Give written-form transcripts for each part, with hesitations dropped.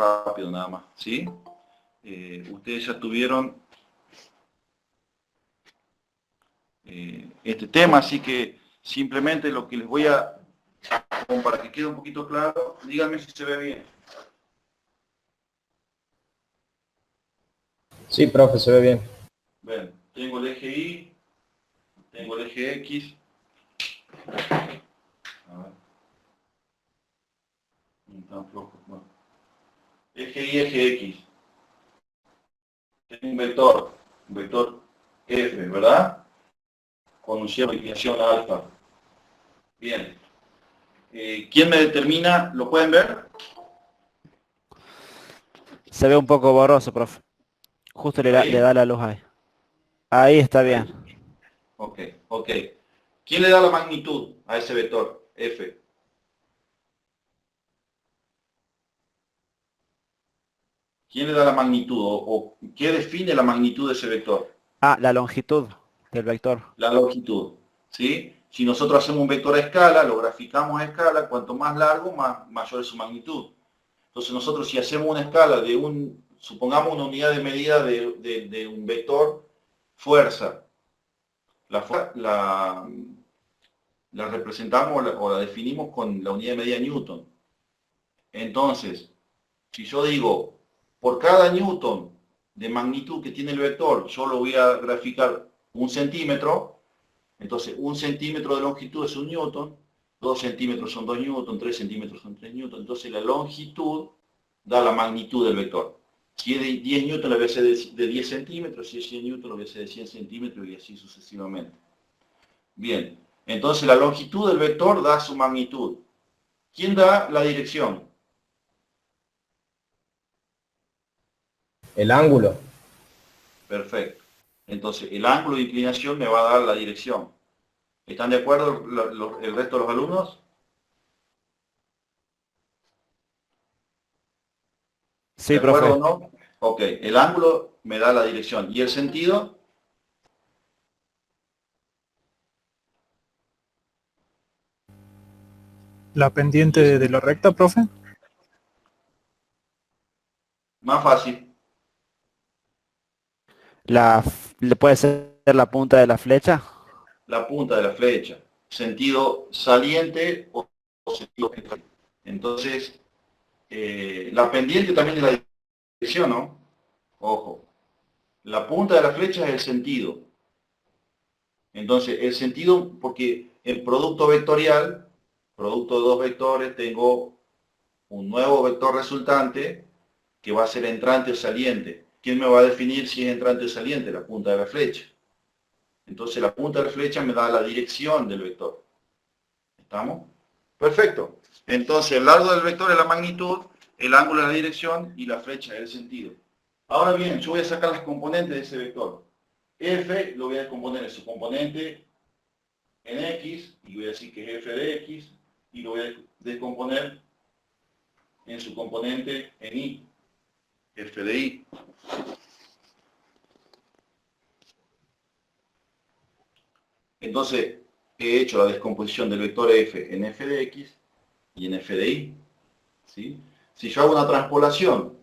rápido nada más, ¿sí? Ustedes ya tuvieron este tema, así que simplemente lo que les voy a, como para que quede un poquito claro, díganme si se ve bien. Sí, profe, se ve bien. Ven, tengo el eje Y, tengo el eje X. A ver. Tan flojo. Bueno. Eje Y, eje X. Tengo un vector F, ¿verdad? Con un cierto de inclinación alfa. Bien. ¿Quién me determina? ¿Lo pueden ver? Se ve un poco borroso, profe. Justo le ¿Ahí? da la luz ahí. Ahí está bien. ¿Ahí? Ok, ok. ¿Quién le da la magnitud a ese vector F? ¿Quién le da la magnitud o qué define la magnitud de ese vector? Ah, la longitud del vector. La longitud, ¿sí? Si nosotros hacemos un vector a escala, lo graficamos a escala, cuanto más largo, mayor es su magnitud. Entonces nosotros si hacemos una escala de supongamos una unidad de medida de un vector fuerza, la representamos o la definimos con la unidad de medida Newton. Entonces, si yo digo, por cada newton de magnitud que tiene el vector, yo lo voy a graficar 1 centímetro, entonces 1 centímetro de longitud es 1 newton, 2 centímetros son 2 newton, 3 centímetros son 3 newton, entonces la longitud da la magnitud del vector. Si es de 10 newton, lo voy a hacer de 10 centímetros, si es 100 newton, lo voy a hacer de 100 centímetros y así sucesivamente. Bien, entonces la longitud del vector da su magnitud. ¿Quién da la dirección? El ángulo. Perfecto. Entonces, el ángulo de inclinación me va a dar la dirección. ¿Están de acuerdo el resto de los alumnos? ¿De Sí, acuerdo o profe. no? Ok, el ángulo me da la dirección. ¿Y el sentido? La ¿Y el pendiente de sen- la recta, profe. Más fácil. Le puede ser la punta de la flecha. La punta de la flecha. Sentido saliente o sentido pendiente. Entonces, la pendiente también es la dirección, ¿no? Ojo. La punta de la flecha es el sentido. Entonces, el sentido, porque el producto vectorial, producto de dos vectores, tengo un nuevo vector resultante que va a ser entrante o saliente. ¿Quién me va a definir si es entrante o saliente? La punta de la flecha. Entonces, la punta de la flecha me da la dirección del vector. ¿Estamos? Perfecto. Entonces, el largo del vector es la magnitud, el ángulo es la dirección y la flecha es el sentido. Ahora bien, yo voy a sacar las componentes de ese vector. F lo voy a descomponer en su componente en X, y voy a decir que es f de X, y lo voy a descomponer en su componente en Y, f de Y. Entonces, he hecho la descomposición del vector f en f de X y en f de Y. ¿Sí? Si yo hago una transpolación,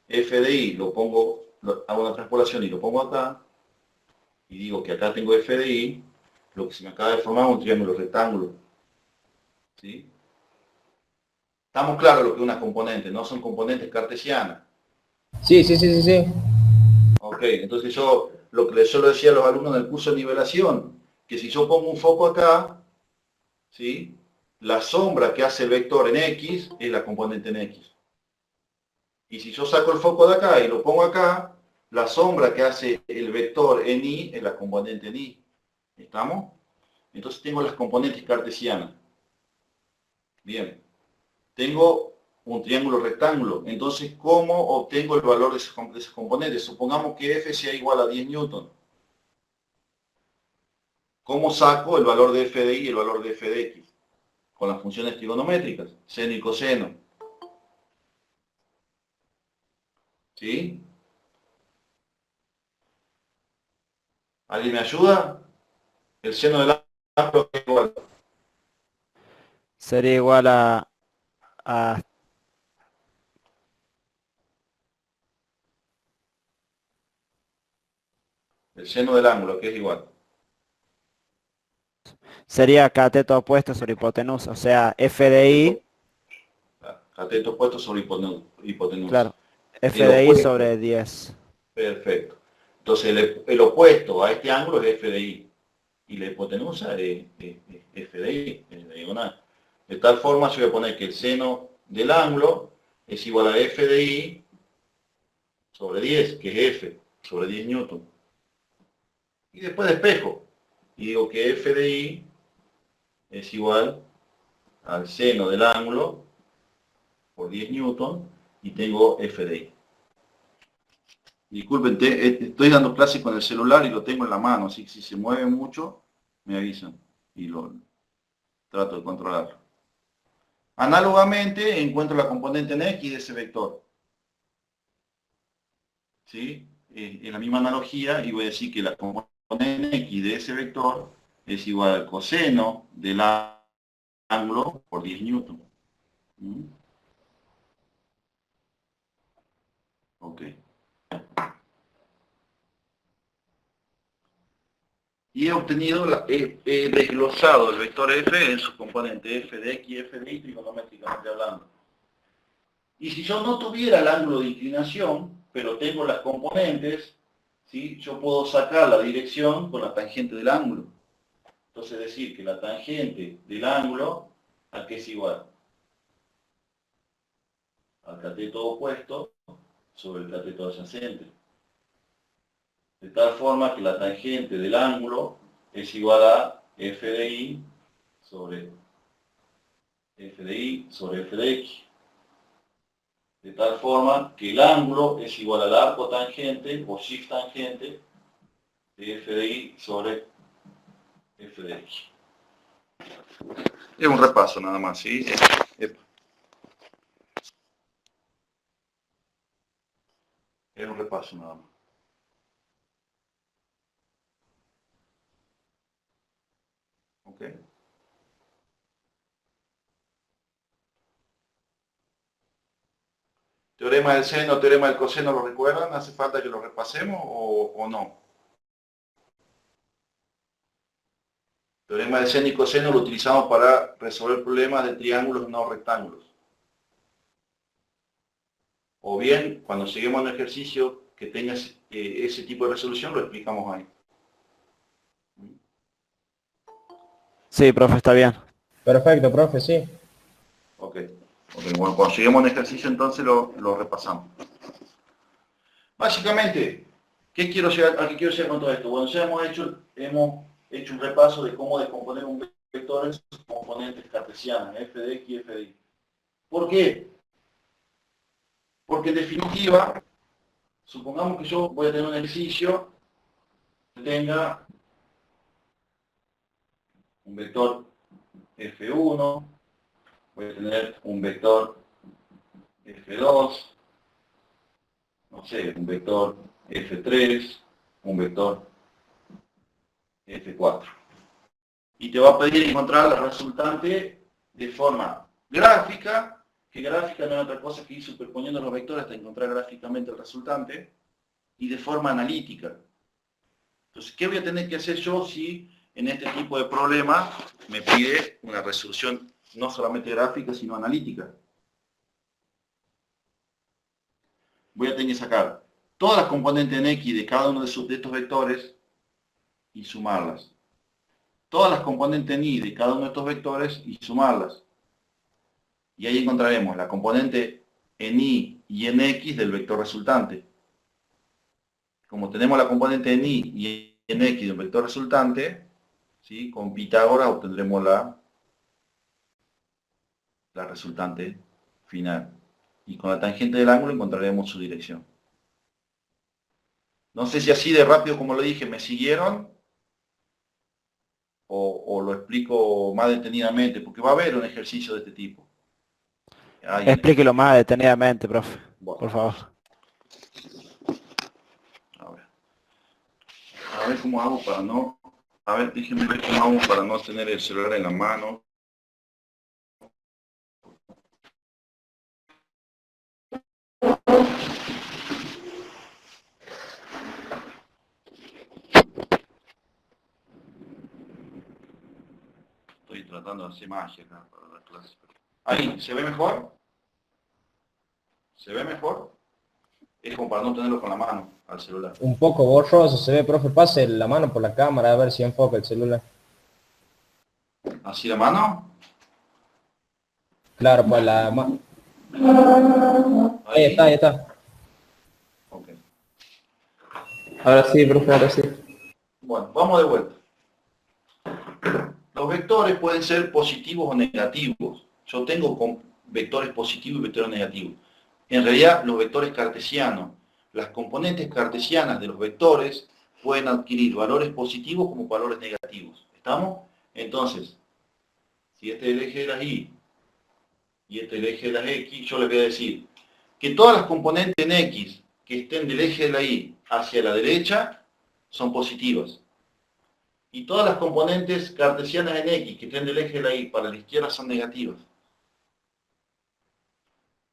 f de Y hago una transpolación y lo pongo acá, y digo que acá tengo f de Y, lo que se me acaba de formar es un triángulo rectángulo. ¿Sí? Estamos claros lo que es una componente, no son componentes cartesianas. Sí, sí, sí, sí, sí. Ok, entonces yo lo decía a los alumnos en el curso de nivelación, que si yo pongo un foco acá, ¿sí? La sombra que hace el vector en X es la componente en X. Y si yo saco el foco de acá y lo pongo acá, la sombra que hace el vector en Y es la componente en Y. ¿Estamos? Entonces tengo las componentes cartesianas. Bien. Tengo un triángulo rectángulo. Entonces, ¿cómo obtengo el valor de esas componentes? Supongamos que F sea igual a 10 newton. ¿Cómo saco el valor de f de y y el valor de f de x? Con las funciones trigonométricas, seno y coseno. ¿Sí? ¿Alguien me ayuda? El seno del ángulo es igual. Sería igual a El seno del ángulo, que es igual. Sería cateto opuesto sobre hipotenusa, o sea, f de i, Cateto opuesto sobre hipotenusa. claro, f El de i opuesto, sobre 10. perfecto. Entonces el opuesto a este ángulo es f de i. Y la hipotenusa es f de i, es la diagonal. De tal forma yo voy a poner que el seno del ángulo es igual a f de i sobre 10, que es f, sobre 10 newton. Y después despejo. Y digo que f de i es igual al seno del ángulo por 10 newton y tengo f de i. Disculpen, estoy dando clases con el celular y lo tengo en la mano, así que si se mueve mucho, me avisan y lo trato de controlarlo. Análogamente, encuentro la componente en X de ese vector. ¿Sí? En la misma analogía, y voy a decir que la componente en X de ese vector es igual al coseno del ángulo por 10 newton. ¿Mm? Ok. Y he obtenido, he desglosado el vector f en su componente f de x y f de y trigonométricamente hablando. Y si yo no tuviera el ángulo de inclinación, pero tengo las componentes, ¿sí? Yo puedo sacar la dirección con la tangente del ángulo. Entonces decir que la tangente del ángulo, ¿a qué es igual? Al cateto opuesto sobre el cateto adyacente. De tal forma que la tangente del ángulo es igual a f de i sobre f de x. De tal forma que el ángulo es igual al arco tangente o shift tangente de f de i sobre f de x. Es un repaso nada más, ¿sí? Es un repaso nada más. ¿Ok? Teorema del seno, teorema del coseno, ¿lo recuerdan? ¿Hace falta que lo repasemos o no? Teorema del seno y coseno lo utilizamos para resolver problemas de triángulos no rectángulos. O bien, cuando seguimos un ejercicio que tenga ese tipo de resolución, lo explicamos ahí. Sí, profe, está bien. Perfecto, profe, sí. Ok. Bueno, cuando lleguemos a un ejercicio entonces lo repasamos. Básicamente, ¿a qué quiero llegar con todo esto? Bueno, ya hemos hecho un repaso de cómo descomponer un vector en sus componentes cartesianas, f de x y f de y. ¿Por qué? Porque en definitiva, supongamos que yo voy a tener un ejercicio que tenga un vector f1, voy a tener un vector f2, no sé, un vector f3, un vector f4. Y te va a pedir encontrar la resultante de forma gráfica, que gráfica no es otra cosa que ir superponiendo los vectores hasta encontrar gráficamente el resultante, y de forma analítica. Entonces, ¿qué voy a tener que hacer yo si en este tipo de problema me pide una resolución no solamente gráfica, sino analítica? Voy a tener que sacar todas las componentes en X de cada uno de estos vectores y sumarlas. Todas las componentes en Y de cada uno de estos vectores y sumarlas. Y ahí encontraremos la componente en Y y en X del vector resultante. Como tenemos la componente en Y y en X del vector resultante, ¿sí? Con Pitágoras obtendremos la resultante final. Y con la tangente del ángulo encontraremos su dirección. No sé si así de rápido como lo dije me siguieron o lo explico más detenidamente, porque va a haber un ejercicio de este tipo. Hay un Explíquelo ejercicio. más detenidamente, profe, Bueno, por favor. a ver. A ver cómo hago para no... A ver, déjenme ver cómo hago para no tener el celular en la mano. tratando de hacer magia acá para la clase. Ahí, ¿se ve mejor? ¿Se ve mejor? Es como para no tenerlo con la mano al celular. Un poco borroso se ve, profe. Pase la mano por la cámara a ver si enfoca el celular. ¿Así la mano? Claro, pues la mano. Ahí Ahí. está, ahí está. Ok. Ahora sí, profe, ahora sí. Bueno, vamos de vuelta. Los vectores pueden ser positivos o negativos. Yo tengo vectores positivos y vectores negativos. En realidad, los vectores cartesianos, las componentes cartesianas de los vectores pueden adquirir valores positivos como valores negativos. ¿Estamos? Entonces, si este es el eje de las y este es el eje de las x, yo les voy a decir que todas las componentes en x que estén del eje de la y hacia la derecha son positivas. Y todas las componentes cartesianas en x que estén del eje de la y para la izquierda son negativas.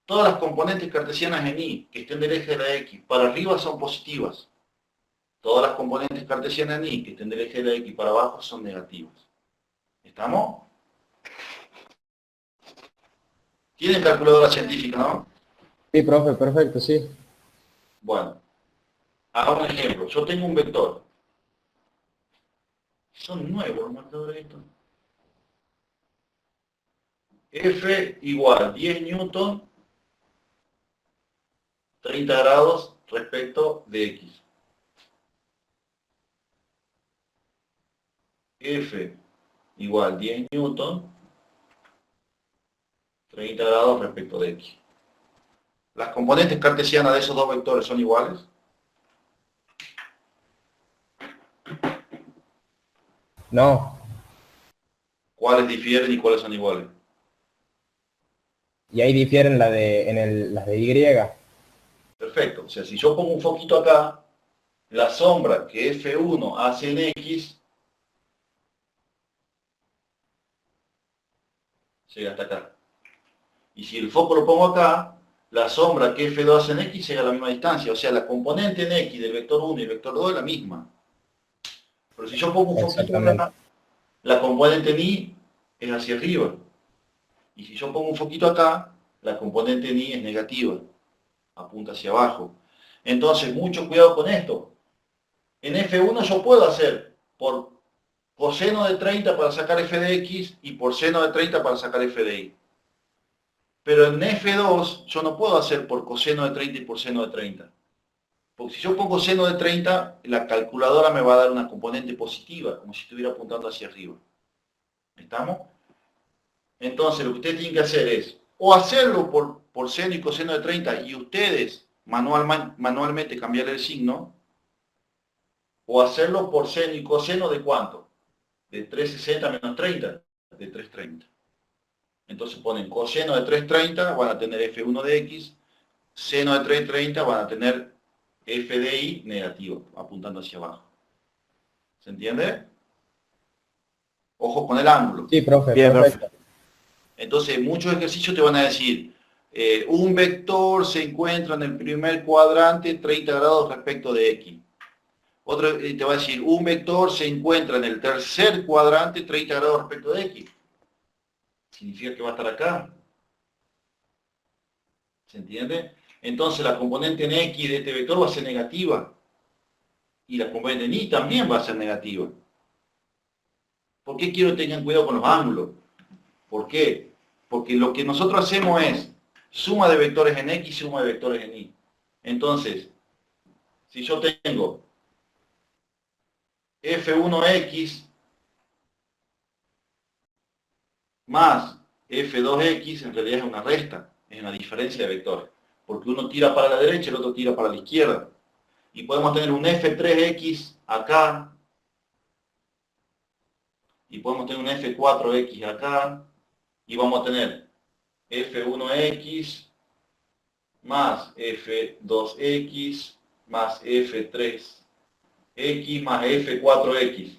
Todas las componentes cartesianas en y que estén del eje de la x para arriba son positivas. Todas las componentes cartesianas en y que estén del eje de la x para abajo son negativas. ¿Estamos? Tienen calculadora científica, ¿no? Sí, profe, perfecto, sí. Bueno, hagamos un ejemplo. Yo tengo un vector. Son nuevos los marcadores estos. F igual 10 newton, 30 grados respecto de x. F igual 10 newton, 30 grados respecto de x. ¿Las componentes cartesianas de esos dos vectores son iguales? No. ¿Cuáles difieren y cuáles son iguales? Y ahí difieren las de Y. Perfecto. O sea, si yo pongo un foquito acá, la sombra que F1 hace en X llega hasta acá. Y si el foco lo pongo acá, la sombra que F2 hace en X llega a la misma distancia. O sea, la componente en X del vector 1 y el vector 2 es la misma. Pero si yo pongo un foquito Exactamente. acá, la componente en Y es hacia arriba. Y si yo pongo un foquito acá, la componente en Y es negativa, apunta hacia abajo. Entonces, mucho cuidado con esto. En F1 yo puedo hacer por coseno de 30 para sacar f de x y por seno de 30 para sacar f de y. Pero en F2 yo no puedo hacer por coseno de 30 y por seno de 30. Porque si yo pongo seno de 30, la calculadora me va a dar una componente positiva, como si estuviera apuntando hacia arriba. ¿Estamos? Entonces lo que ustedes tienen que hacer es, o hacerlo por seno y coseno de 30 y ustedes manualmente cambiar el signo, o hacerlo por seno y coseno de ¿cuánto? De 360 menos 30, de 330. Entonces ponen coseno de 330, van a tener f1 de x, seno de 330 van a tener f de y negativo, apuntando hacia abajo. ¿Se entiende? Ojo con el ángulo. Sí, profe, Bien, profe. perfecto. Entonces, muchos ejercicios te van a decir, un vector se encuentra en el primer cuadrante 30 grados respecto de x. Otro te va a decir, un vector se encuentra en el tercer cuadrante 30 grados respecto de x. Significa que va a estar acá. ¿Se entiende? Entonces la componente en x de este vector va a ser negativa. Y la componente en y también va a ser negativa. ¿Por qué quiero que tengan cuidado con los ángulos? ¿Por qué? Porque lo que nosotros hacemos es suma de vectores en x y suma de vectores en y. Entonces, si yo tengo f1x más f2x, en realidad es una resta, es una diferencia de vectores. Porque uno tira para la derecha y el otro tira para la izquierda. Y podemos tener un f3x acá, y podemos tener un f4x acá, y vamos a tener f1x más f2x más f3x más f4x.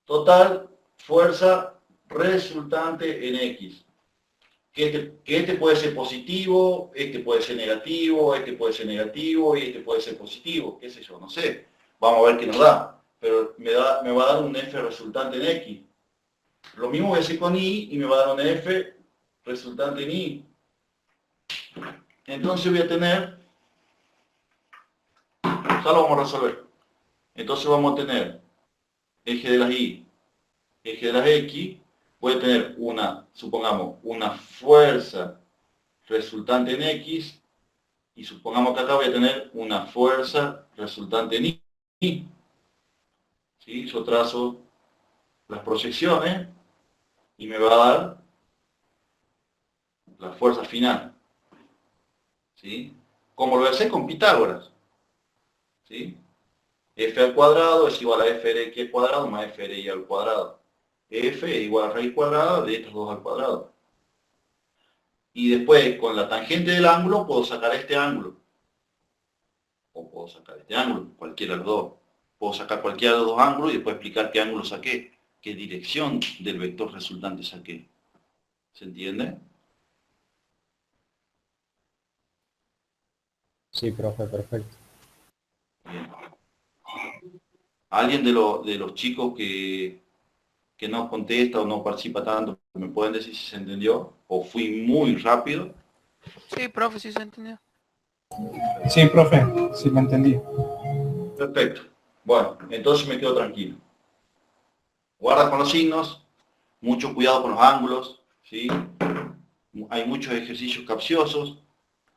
Total fuerza resultante en x. Que este puede ser positivo, este puede ser negativo, este puede ser negativo y este puede ser positivo, qué sé yo, no sé. Vamos a ver qué nos da. Pero me va a dar un f resultante en x. Lo mismo voy a hacer con I y me va a dar una F resultante en I. Entonces voy a tener, ya lo vamos a resolver. Entonces vamos a tener eje de las Y, eje de las X, voy a tener una, supongamos, una fuerza resultante en X, y supongamos que acá voy a tener una fuerza resultante en Y. ¿Sí? Yo trazo las proyecciones y me va a dar la fuerza final. ¿Sí? Como lo voy a hacer con Pitágoras. ¿Sí? F al cuadrado es igual a f de x al cuadrado más f de y al cuadrado. F es igual a raíz cuadrada de estos dos al cuadrado. Y después, con la tangente del ángulo, puedo sacar este ángulo. O puedo sacar este ángulo, cualquiera de los dos. Puedo sacar cualquiera de los dos ángulos y después explicar qué ángulo saqué, qué dirección del vector resultante saqué. ¿Se entiende? Sí, profe, perfecto. Bien. ¿Alguien de los chicos que no contesta o no participa tanto, me pueden decir si se entendió? ¿O fui muy rápido? Sí, profe, sí se entendió. Sí, profe, sí lo entendí. Perfecto. Bueno, entonces me quedo tranquilo. Guarda con los signos, mucho cuidado con los ángulos, ¿sí? Hay muchos ejercicios capciosos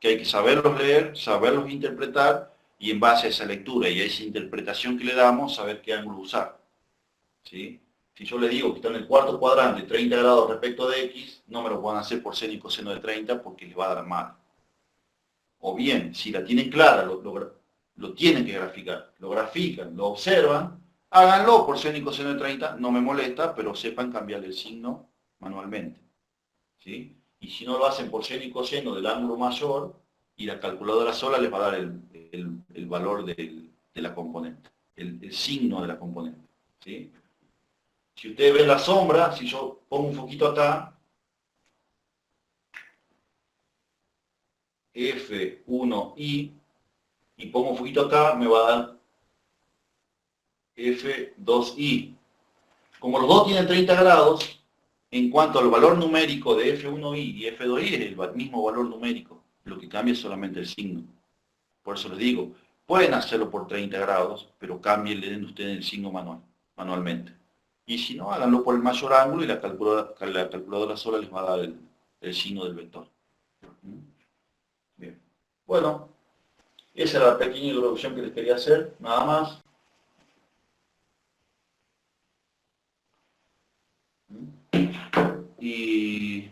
que hay que saberlos leer, saberlos interpretar y en base a esa lectura y a esa interpretación que le damos, saber qué ángulo usar, ¿sí? Si yo le digo que está en el cuarto cuadrante 30 grados respecto de X, no me lo van a hacer por seno y coseno de 30 porque les va a dar mal. O bien, si la tienen clara, lo tienen que graficar. Lo grafican, lo observan, háganlo por seno y coseno de 30, no me molesta, pero sepan cambiarle el signo manualmente. ¿Sí? Y si no lo hacen por seno y coseno del ángulo mayor, y la calculadora sola les va a dar el valor de la componente, el signo de la componente. ¿Sí? Si ustedes ven la sombra, si yo pongo un foquito acá, F1i, y pongo un foquito acá, me va a dar F2i. Como los dos tienen 30 grados, en cuanto al valor numérico de F1i y F2i es el mismo valor numérico, lo que cambia es solamente el signo. Por eso les digo, pueden hacerlo por 30 grados, pero cámbienle ustedes el signo manualmente. Y si no, háganlo por el mayor ángulo y la calculadora sola les va a dar el signo del vector. Bien. Bueno, esa era la pequeña introducción que les quería hacer, nada más. Y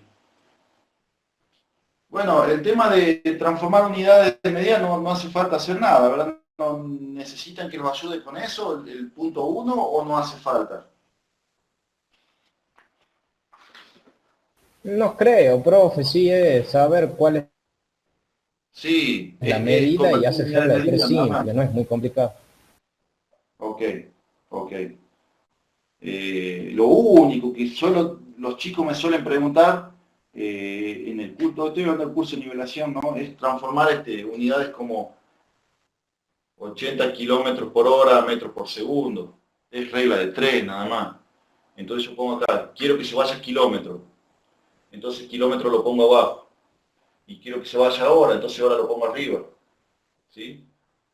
bueno, el tema de transformar unidades de medida no hace falta hacer nada, ¿verdad? ¿No necesitan que los ayude con eso, el punto 1, o no hace falta? No creo, profe, sí es saber cuál es Sí, la es medida y convertir hacer unidades tabla de de tres medida nada más. simple, no es muy complicado. Ok, ok. Lo único que los chicos me suelen preguntar en el curso, estoy dando el curso de nivelación, ¿no? Es transformar unidades como 80 kilómetros por hora, metros por segundo. Es regla de 3 nada más. Entonces yo pongo acá, quiero que se vaya kilómetro. Entonces kilómetro lo pongo abajo. Y quiero que se vaya hora, entonces hora lo pongo arriba. ¿Sí?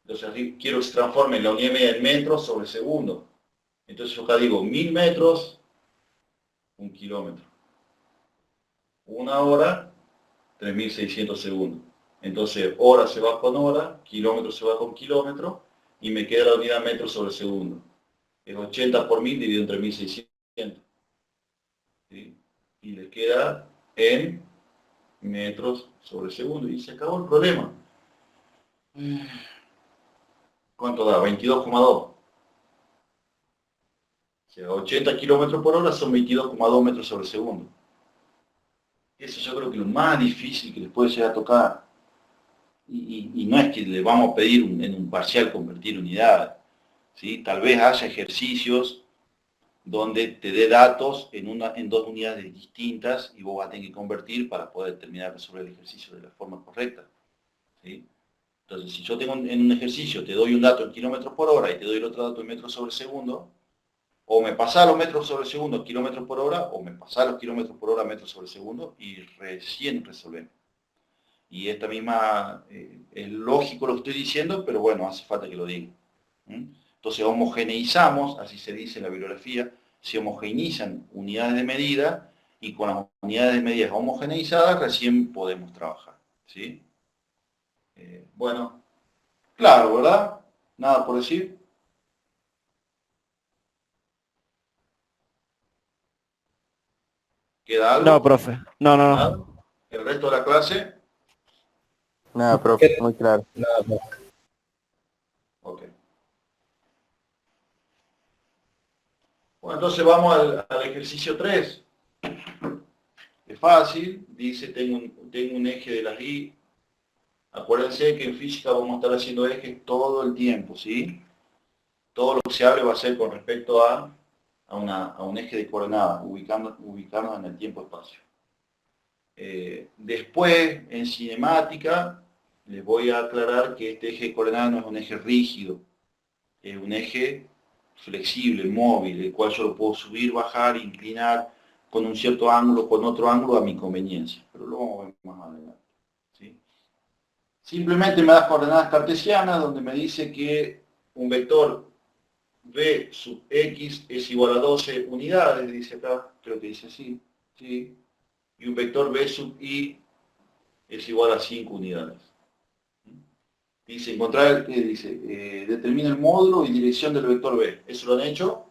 Entonces quiero que se transforme la unidad media en metros sobre segundo. Entonces yo acá digo 1000 metros, 1 kilómetro. Una hora, 3600 segundos. Entonces hora se va con hora, kilómetro se va con kilómetro, y me queda la unidad metro sobre segundo. Es 80 por 1000 dividido entre 1600. ¿Sí? Y le queda en metros sobre segundo. Y se acabó el problema. ¿Cuánto da? 22,2. O sea, 80 kilómetros por hora son 22,2 metros sobre segundo. Eso yo creo que es lo más difícil que les puede llegar a tocar. Y no es que le vamos a pedir en un parcial convertir unidades. ¿Sí? Tal vez haya ejercicios donde te dé datos en dos unidades distintas y vos vas a tener que convertir para poder terminar de resolver el ejercicio de la forma correcta. ¿Sí? Entonces, si yo tengo en un ejercicio, te doy un dato en kilómetros por hora y te doy el otro dato en metros sobre segundo, O me pasás los metros sobre segundo, kilómetros por hora, o me pasás los kilómetros por hora, metros sobre segundo, y recién resolvemos. Y esta misma, es lógico lo que estoy diciendo, pero bueno, hace falta que lo diga. Entonces homogeneizamos, así se dice en la bibliografía, se homogeneizan unidades de medida, y con las unidades de medida homogeneizadas recién podemos trabajar. ¿Sí? Bueno, claro, ¿verdad? Nada por decir. ¿Queda algo? No, profe. No, no, ¿Nada? no. ¿El resto de la clase? Nada, profe, muy claro. Nada, profe. Ok. Bueno, entonces vamos al ejercicio 3. Es fácil, dice, tengo un eje de las Y. Acuérdense que en física vamos a estar haciendo ejes todo el tiempo, ¿sí? Todo lo que se hable va a ser con respecto a un eje de coordenadas, ubicarnos en el tiempo-espacio. Después, en cinemática, les voy a aclarar que este eje de coordenadas no es un eje rígido, es un eje flexible, móvil, el cual yo lo puedo subir, bajar, inclinar con un cierto ángulo, con otro ángulo a mi conveniencia, pero lo vamos a ver más adelante. ¿Sí? Simplemente me das coordenadas cartesianas donde me dice que un vector v sub x es igual a 12 unidades, dice acá, creo que dice así, ¿sí? Y un vector v sub y es igual a 5 unidades. Dice, determina el módulo y dirección del vector v. ¿Eso lo han hecho?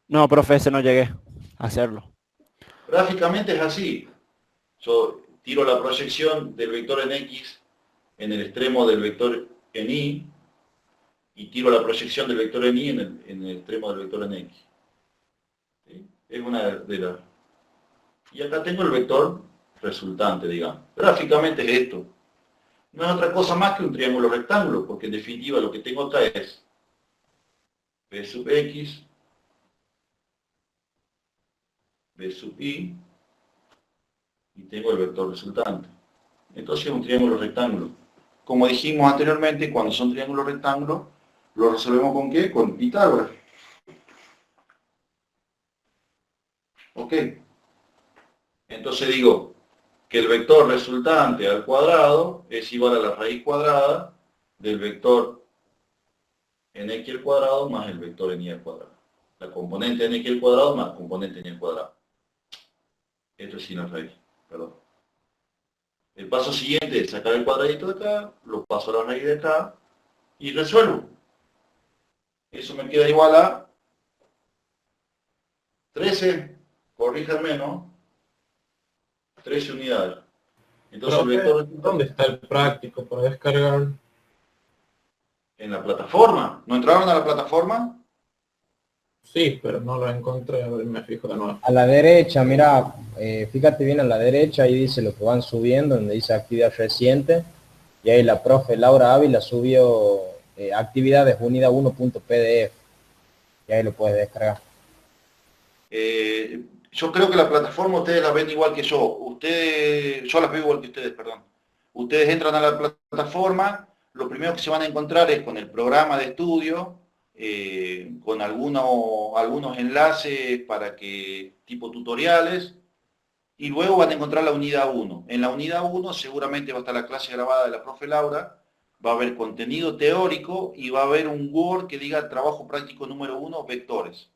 No, profe, ese no llegué a hacerlo. Gráficamente es así. Yo tiro la proyección del vector en x en el extremo del vector en y, y tiro la proyección del vector en y en el extremo del vector en x. ¿Sí? Es una de las... Y acá tengo el vector resultante, digamos. Gráficamente es esto. No es otra cosa más que un triángulo rectángulo, porque en definitiva lo que tengo acá es v sub x, v sub y tengo el vector resultante. Entonces es un triángulo rectángulo. Como dijimos anteriormente, cuando son triángulos rectángulos, ¿lo resolvemos con qué? Con Pitágoras. ¿Ok? Entonces digo que el vector resultante al cuadrado es igual a la raíz cuadrada del vector en x al cuadrado más el vector en y al cuadrado. La componente en x al cuadrado más la componente en y al cuadrado. Esto es sin la raíz, perdón. El paso siguiente es sacar el cuadradito de acá, lo paso a la raíz de acá y resuelvo. Eso me queda igual a 13, corríjanme, ¿no? 13 unidades. Entonces Profe, el vector ¿dónde está el práctico para descargar? en la plataforma. ¿No entraron a la plataforma? Sí, pero no lo encontré, a ver, me fijo de nuevo. A la derecha, mira, fíjate bien a la derecha, ahí dice lo que van subiendo, donde dice actividad reciente, y ahí la profe Laura Ávila subió actividades unidad 1.pdf, y ahí lo puedes descargar. Yo creo que la plataforma ustedes la ven igual que yo. Yo las veo igual que ustedes, perdón. Ustedes entran a la plataforma, lo primero que se van a encontrar es con el programa de estudio, con algunos enlaces para que, tipo tutoriales, y luego van a encontrar la unidad 1. En la unidad 1 seguramente va a estar la clase grabada de la profe Laura, va a haber contenido teórico y va a haber un Word que diga trabajo práctico número 1, vectores.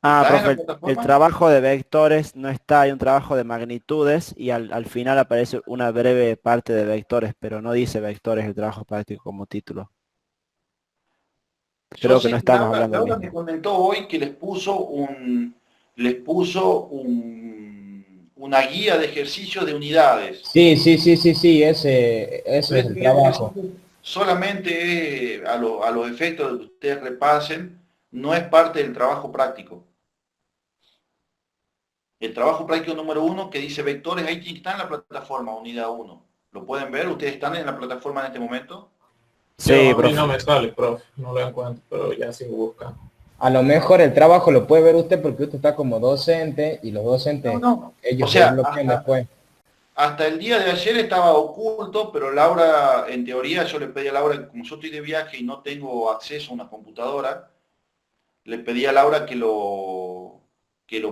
Ah, ¿Está en la profe, el plataforma? trabajo de vectores no está, hay un trabajo de magnitudes y al final aparece una breve parte de vectores, pero no dice vectores el trabajo práctico como título. Yo Creo que sé no que estamos hablando del Laura me mismo. comentó hoy que una guía de ejercicios de unidades. Sí, ese es el Ese trabajo. solamente es a los efectos de que ustedes repasen, no es parte del trabajo práctico. El trabajo práctico número 1 que dice vectores, ahí está en la plataforma, unidad 1. ¿Lo pueden ver? ¿Ustedes están en la plataforma en este momento? Sí, A mí profe. no me sale, profe, no lo encuentro, pero ya sigo buscando. A lo mejor el trabajo lo puede ver usted porque usted está como docente y los docentes, No. ellos O sea, lo bloquean después. hasta el día de ayer estaba oculto, pero Laura, en teoría, yo le pedí a Laura, como yo estoy de viaje y no tengo acceso a una computadora, le pedí a Laura que lo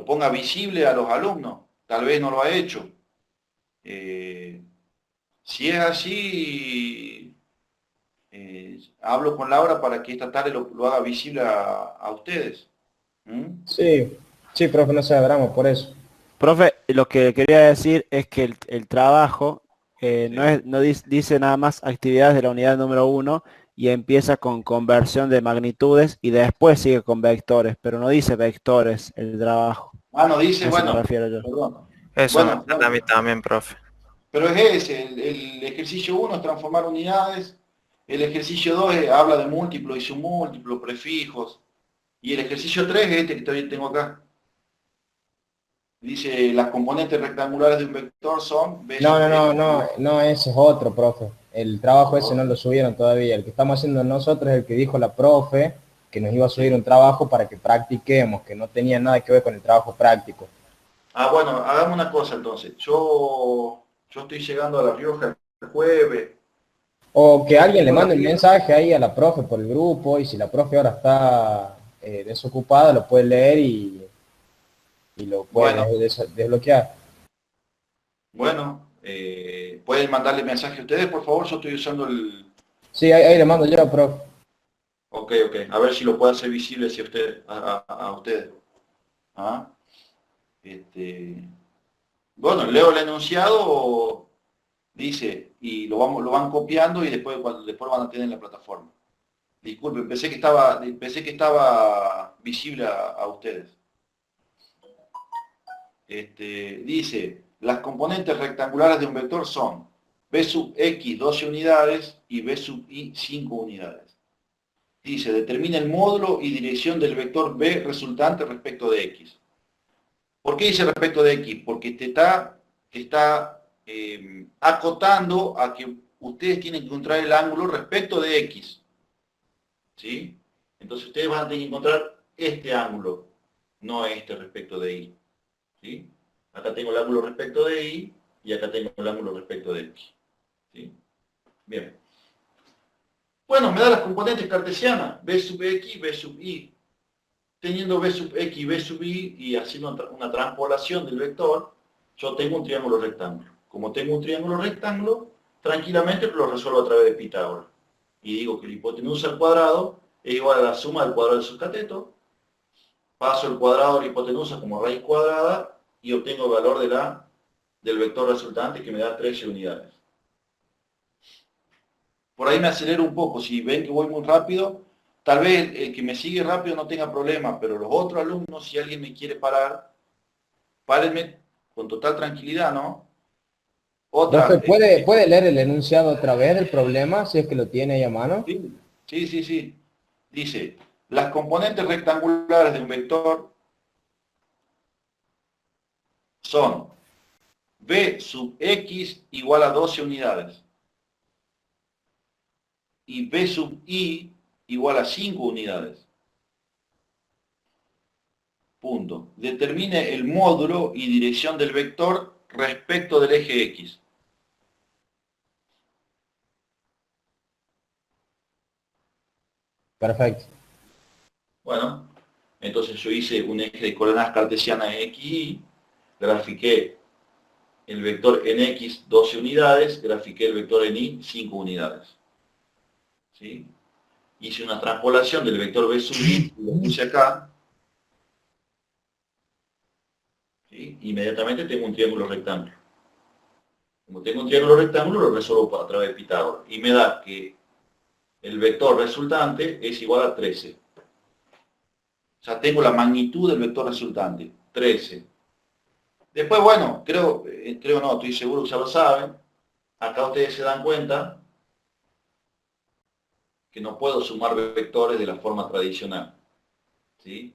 ponga visible a los alumnos. Tal vez no lo ha hecho. Si es así, hablo con Laura para que esta tarde lo haga visible a ustedes. ¿Mm? Sí, sí, profe, no se drama por eso. Profe, lo que quería decir es que el trabajo Sí. no dice nada más actividades de la unidad número 1 y empieza con conversión de magnitudes y después sigue con vectores, pero no dice vectores el trabajo. Ah, no dice, A eso me bueno, refiero yo. perdón. Eso me Bueno, trata a mí también, profe. pero es ese, el ejercicio 1 es transformar unidades, el ejercicio 2 habla de múltiplo y submúltiplo, prefijos, y el ejercicio 3 es este que todavía tengo acá. Dice, las componentes rectangulares de un vector son B No, sub no, no, X. no, ese es otro, profe. El trabajo ese no lo subieron todavía. El que estamos haciendo nosotros es el que dijo la profe, que nos iba a subir un trabajo para que practiquemos, que no tenía nada que ver con el trabajo práctico. Ah, bueno, hagamos una cosa entonces. Yo estoy llegando a La Rioja el jueves. O que alguien le Tengo la mande un Rioja. mensaje ahí a la profe por el grupo, y si la profe ahora está desocupada, lo puede leer y lo Bueno, puede desbloquear. bueno, ¿pueden mandarle mensaje a ustedes, por favor? Yo estoy usando el... Sí, ahí le mando yo, profe. Ok, ok. A ver si lo puedo hacer visible hacia ustedes, a ustedes. ¿Ah? Este, bueno, leo el enunciado, dice, y lo van copiando y después van a tener en la plataforma. Disculpen, pensé que estaba visible a ustedes. Dice, las componentes rectangulares de un vector son b sub x 12 unidades y b sub y 5 unidades. Dice, determina el módulo y dirección del vector b resultante respecto de x. ¿Por qué dice respecto de x? Porque te está acotando a que ustedes tienen que encontrar el ángulo respecto de x. ¿Sí? Entonces ustedes van a tener que encontrar este ángulo, no este respecto de y. ¿Sí? Acá tengo el ángulo respecto de y y acá tengo el ángulo respecto de x. ¿Sí? Bien. Bueno, me da las componentes cartesianas, b sub x, b sub y. Teniendo b sub x y b sub y y haciendo una transpolación del vector, yo tengo un triángulo rectángulo. Como tengo un triángulo rectángulo, tranquilamente lo resuelvo a través de Pitágoras. Y digo que la hipotenusa al cuadrado es igual a la suma del cuadrado de sus catetos. Paso el cuadrado de la hipotenusa como raíz cuadrada y obtengo el valor del vector resultante que me da 13 unidades. Por ahí me acelero un poco, si ven que voy muy rápido, tal vez el que me sigue rápido no tenga problema, pero los otros alumnos, si alguien me quiere parar, párenme con total tranquilidad, ¿no? Profe, Otra, ¿puede leer el enunciado otra vez del problema, si es que lo tiene ahí a mano? sí. Dice, las componentes rectangulares de un vector son b sub x igual a 12 unidades y b sub y igual a 5 unidades. Punto. Determine el módulo y dirección del vector respecto del eje X. Perfecto. Bueno, entonces yo hice un eje de coordenadas cartesianas X, Y, grafiqué el vector en X 12 unidades, grafiqué el vector en Y 5 unidades. ¿Sí? Hice una transpolación del vector B sub Y, y lo puse acá. ¿Sí? Inmediatamente tengo un triángulo rectángulo. Como tengo un triángulo rectángulo, lo resuelvo a través de Pitágoras. Y me da que el vector resultante es igual a 13. O sea, tengo la magnitud del vector resultante, 13. Después, bueno, creo no, estoy seguro que ya lo saben. Acá ustedes se dan cuenta que no puedo sumar vectores de la forma tradicional. ¿Sí?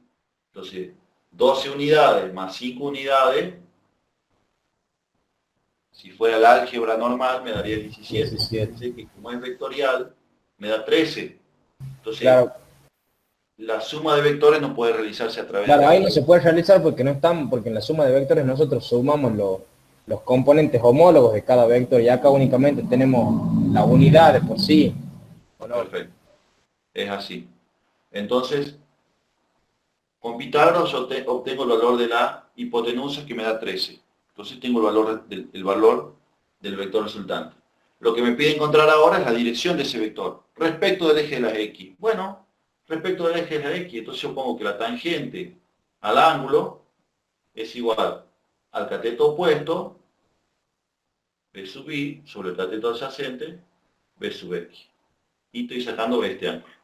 Entonces, 12 unidades más 5 unidades, si fuera el álgebra normal, me daría 17. 17. Fíjense que como es vectorial, me da 13. Entonces, Claro, la suma de vectores no puede realizarse a través claro, ahí de... no se puede realizar porque no están, porque en la suma de vectores nosotros sumamos los componentes homólogos de cada vector, y acá únicamente tenemos la unidad de por sí. ¿O no? Perfecto. Es así. Entonces, con Pitágoras yo obtengo el valor de la hipotenusa que me da 13. Entonces tengo el valor del vector resultante. Lo que me pide encontrar ahora es la dirección de ese vector respecto del eje de la X. Bueno, respecto del eje de la X, entonces yo pongo que la tangente al ángulo es igual al cateto opuesto, B sub I, sobre el cateto adyacente, B sub X. Y estoy sacando este ángulo.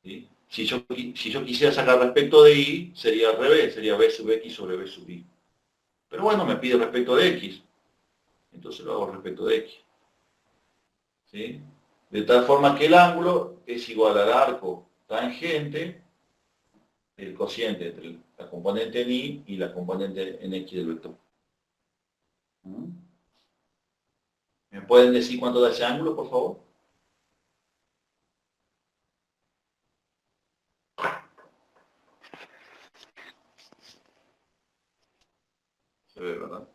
¿Sí? Si yo quisiera sacar respecto de Y, sería al revés, sería B sub X sobre B sub Y. Pero bueno, me pide respecto de X. Entonces lo hago respecto de X. ¿Sí? De tal forma que el ángulo es igual al arco tangente, el cociente entre la componente en Y y la componente en X del vector. ¿Mm? ¿Me pueden decir cuánto da ese ángulo, por favor? Se ve, ¿verdad?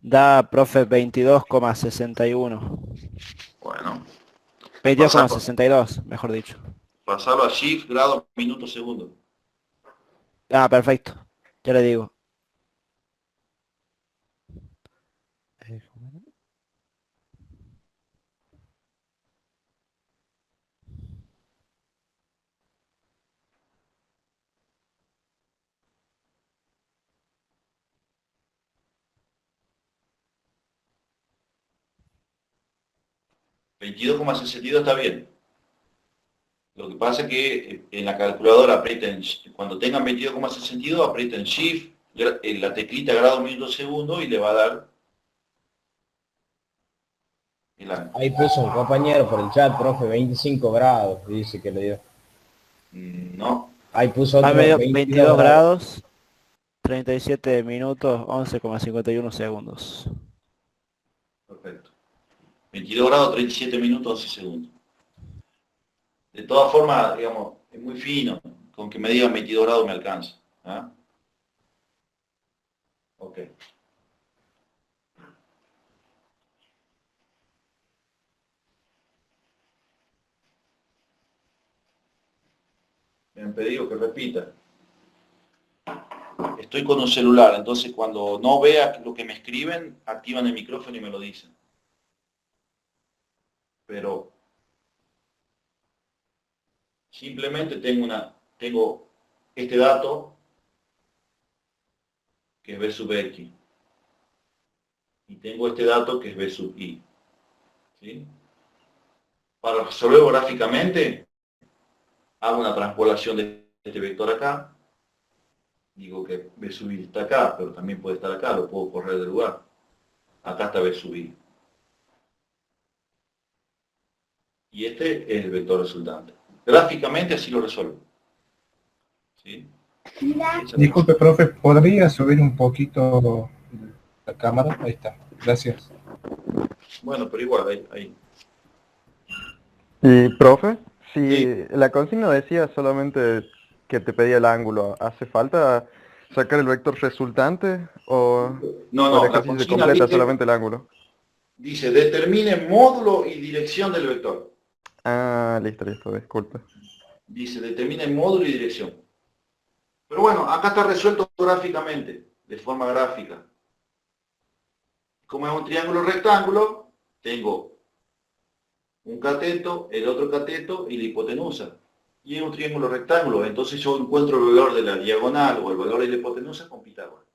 Da, profe, 22,61. Bueno, 22,62, mejor dicho. pasarlo a shift, grado, minuto, segundo. Ah, perfecto. Ya le digo. $22,62 está bien. Lo que pasa es que en la calculadora aprieten, cuando tengan 22,62 aprieten Shift, la teclita grado minuto segundo y le va a dar el ángulo. Ahí puso un compañero por el chat, profe, 25 grados, dice que le dio. No, Ahí puso Ah, otro medio 22 22 grados. grados, 37 minutos, 11,51 segundos. perfecto. 22 grados, 37 minutos, 11 segundos. De todas formas, digamos, es muy fino. Con que me digan 22 grados me alcanza. ¿Ah? Ok. Me han pedido que repita. Estoy con un celular, entonces cuando no vea lo que me escriben, activan el micrófono y me lo dicen. Pero simplemente tengo este dato, que es B sub X, y tengo este dato, que es B sub Y. ¿Sí? Para resolverlo gráficamente, hago una transpolación de este vector acá, digo que B sub Y está acá, pero también puede estar acá, lo puedo correr del lugar. Acá está B sub Y. Y este es el vector resultante. Gráficamente así lo resuelvo. ¿Sí? Disculpe, profe, ¿podría subir un poquito la cámara? Ahí está, gracias. Bueno, pero igual, ahí. Y, profe, si Sí. la consigna decía solamente que te pedía el ángulo, ¿hace falta sacar el vector resultante o No, el no, la ejercicio se consigna completa solamente el ángulo? dice determine módulo y dirección del vector. Ah, listo, listo, disculpe. Dice determine módulo y dirección. Pero bueno, acá está resuelto gráficamente, de forma gráfica. Como es un triángulo rectángulo, tengo un cateto, el otro cateto y la hipotenusa. Y es un triángulo rectángulo, entonces yo encuentro el valor de la diagonal o el valor de la hipotenusa con Pitágoras.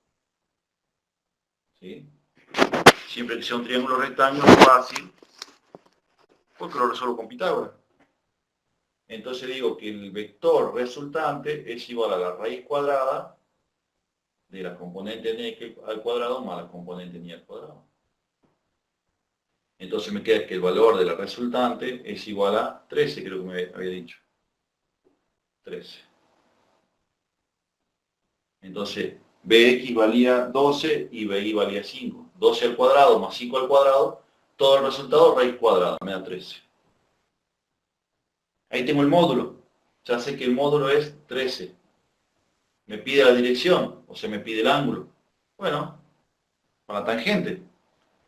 ¿Sí? Siempre que sea un triángulo rectángulo es fácil, porque lo resuelvo con Pitágoras. Entonces digo que el vector resultante es igual a la raíz cuadrada de la componente n al cuadrado más la componente n al cuadrado. Entonces me queda que el valor de la resultante es igual a 13, creo que me había dicho. 13. Entonces, Bx valía 12 y Bi valía 5. 12 al cuadrado más 5 al cuadrado, todo el resultado raíz cuadrada, me da 13. Ahí tengo el módulo. Ya sé que el módulo es 13. Me pide la dirección, o sea, me pide el ángulo. Bueno, con la tangente.